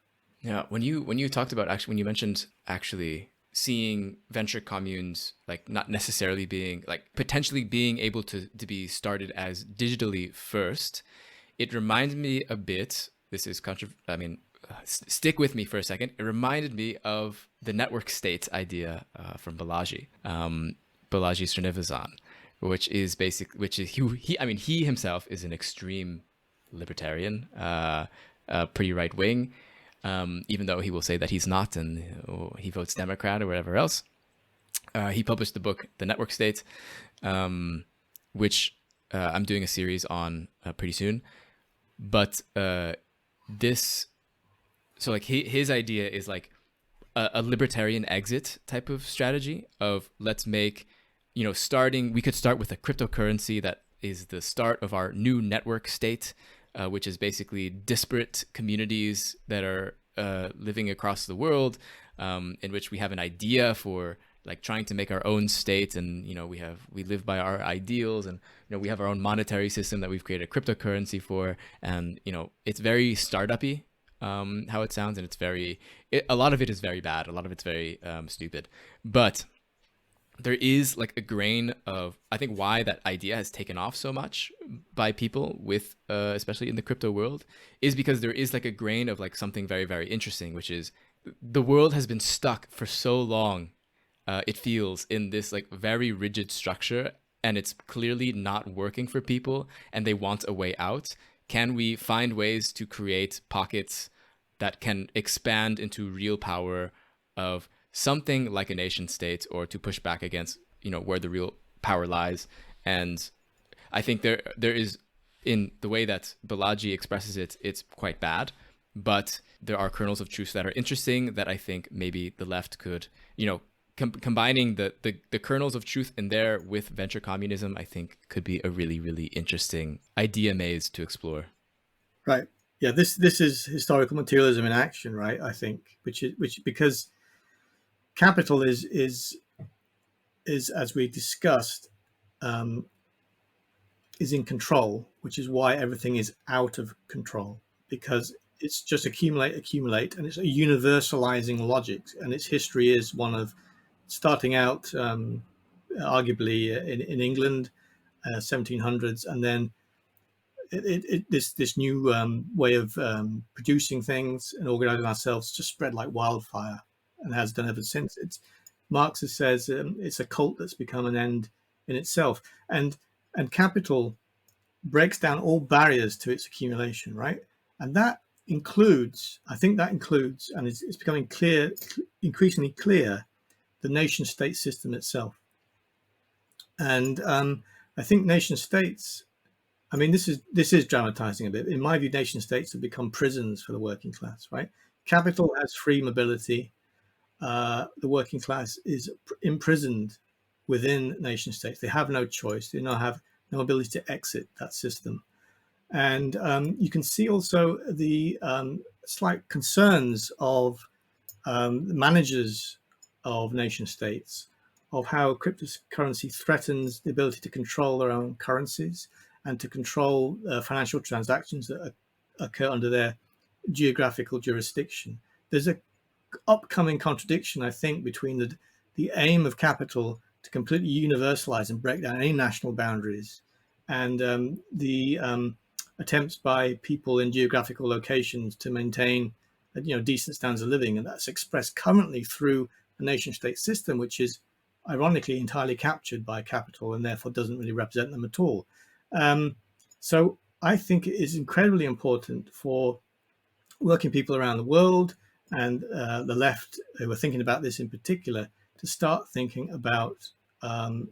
Yeah, when you talked about when you mentioned actually seeing venture communes like not necessarily being like potentially being able to be started as digitally first, it reminded me a bit. This is stick with me for a second. It reminded me of the network state idea from Balaji Srinivasan, which is he himself is an extreme libertarian, pretty right wing, even though he will say that he's not and he votes Democrat or whatever else. He published the book The Network State, which I'm doing a series on pretty soon. But this. So like his idea is like a libertarian exit type of strategy of let's make, we could start with a cryptocurrency that is the start of our new network state, which is basically disparate communities that are living across the world, in which we have an idea for like trying to make our own state, and we live by our ideals, and we have our own monetary system that we've created a cryptocurrency for, and it's very startup-y. How it sounds, and a lot of it is very bad. A lot of it's very stupid, but there is like a grain of, I think, why that idea has taken off so much by people with, especially in the crypto world, is because there is like a grain of like something very, very interesting, which is the world has been stuck for so long. It feels in this like very rigid structure, and it's clearly not working for people, and they want a way out. Can we find ways to create pockets that can expand into real power of something like a nation state, or to push back against, where the real power lies? And I think there is, in the way that Balaji expresses it, it's quite bad, but there are kernels of truth that are interesting that I think maybe the left could, combining the kernels of truth in there with venture communism, I think could be a really, really interesting idea maze to explore. Right. Yeah. This is historical materialism in action, right? I think, which because capital is as we discussed, is in control, which is why everything is out of control, because it's just accumulate, and it's a universalizing logic, and its history is one of starting out arguably in England, 1700s, and then this new way of producing things and organizing ourselves just spread like wildfire, and has done ever since. Marx says it's a cult that's become an end in itself, and capital breaks down all barriers to its accumulation, right? And that includes, I think that includes, and it's becoming increasingly clear, the nation state system itself. And I think nation states, I mean, this is dramatizing a bit. In my view, nation states have become prisons for the working class, right? Capital has free mobility. The working class is imprisoned within nation states. They have no choice. They now have no ability to exit that system. And you can see also the slight concerns of the managers of nation states, of how cryptocurrency threatens the ability to control their own currencies and to control financial transactions that occur under their geographical jurisdiction. There's a upcoming contradiction, I think, between the aim of capital to completely universalize and break down any national boundaries, and the attempts by people in geographical locations to maintain, decent standards of living, and that's expressed currently through a nation-state system, which is ironically entirely captured by capital and therefore doesn't really represent them at all. So I think it is incredibly important for working people around the world and the left, who are thinking about this in particular, to start thinking about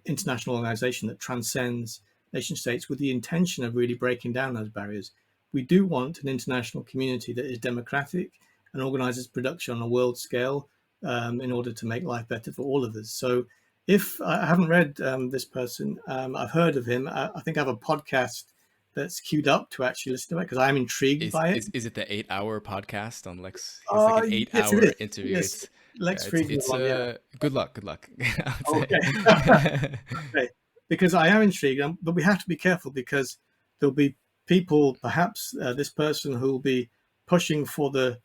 international organization that transcends nation states with the intention of really breaking down those barriers. We do want an international community that is democratic and organizes production on a world scale in order to make life better for all of us. So if I haven't read this person, I've heard of him. I think I have a podcast that's queued up to actually listen to it because I'm intrigued by it. Is it the 8-hour podcast on Lex? It's like an 8-hour interview. Yes. Lex Friedman's one, yeah. Good luck. Okay. Okay. Because I am intrigued, but we have to be careful because there'll be people, perhaps this person, who will be pushing for the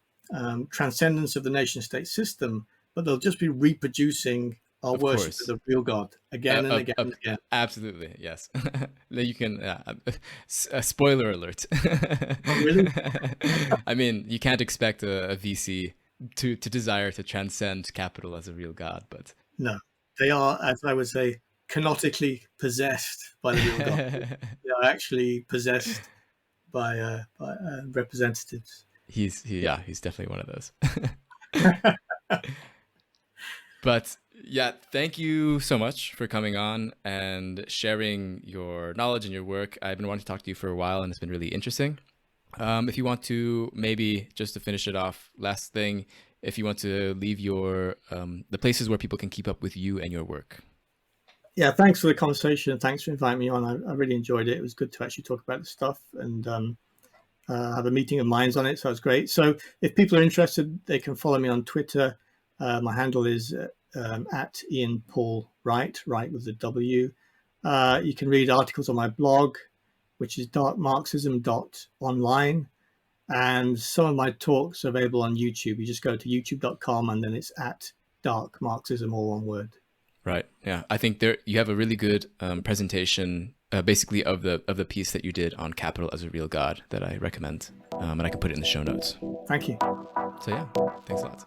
transcendence of the nation-state system, but they'll just be reproducing our worship of the real God again and again and again. Absolutely, yes. You can. Spoiler alert. Oh, really? I mean, you can't expect a VC to desire to transcend capital as a real God, but no, they are, as I would say, canonically possessed by the real God. They are actually possessed by representatives. He's definitely one of those. But yeah, thank you so much for coming on and sharing your knowledge and your work. I've been wanting to talk to you for a while, and it's been really interesting. If you want to, maybe just to finish it off, last thing, if you want to leave your the places where people can keep up with you and your work. Yeah, thanks for the conversation and thanks for inviting me on. I really enjoyed it. It was good to actually talk about this stuff and have a meeting of minds on it. So it's great. So if people are interested, they can follow me on Twitter. My handle is at Ian Paul Wright, Wright with a W. You can read articles on my blog, which is darkmarxism.online. And some of my talks are available on YouTube. You just go to youtube.com and then it's at Dark Marxism, all one word. Right. Yeah. I think you have a really good presentation, basically of the piece that you did on Capital as a Real God that I recommend, and I can put it in the show notes. Thank you. So yeah, thanks a lot.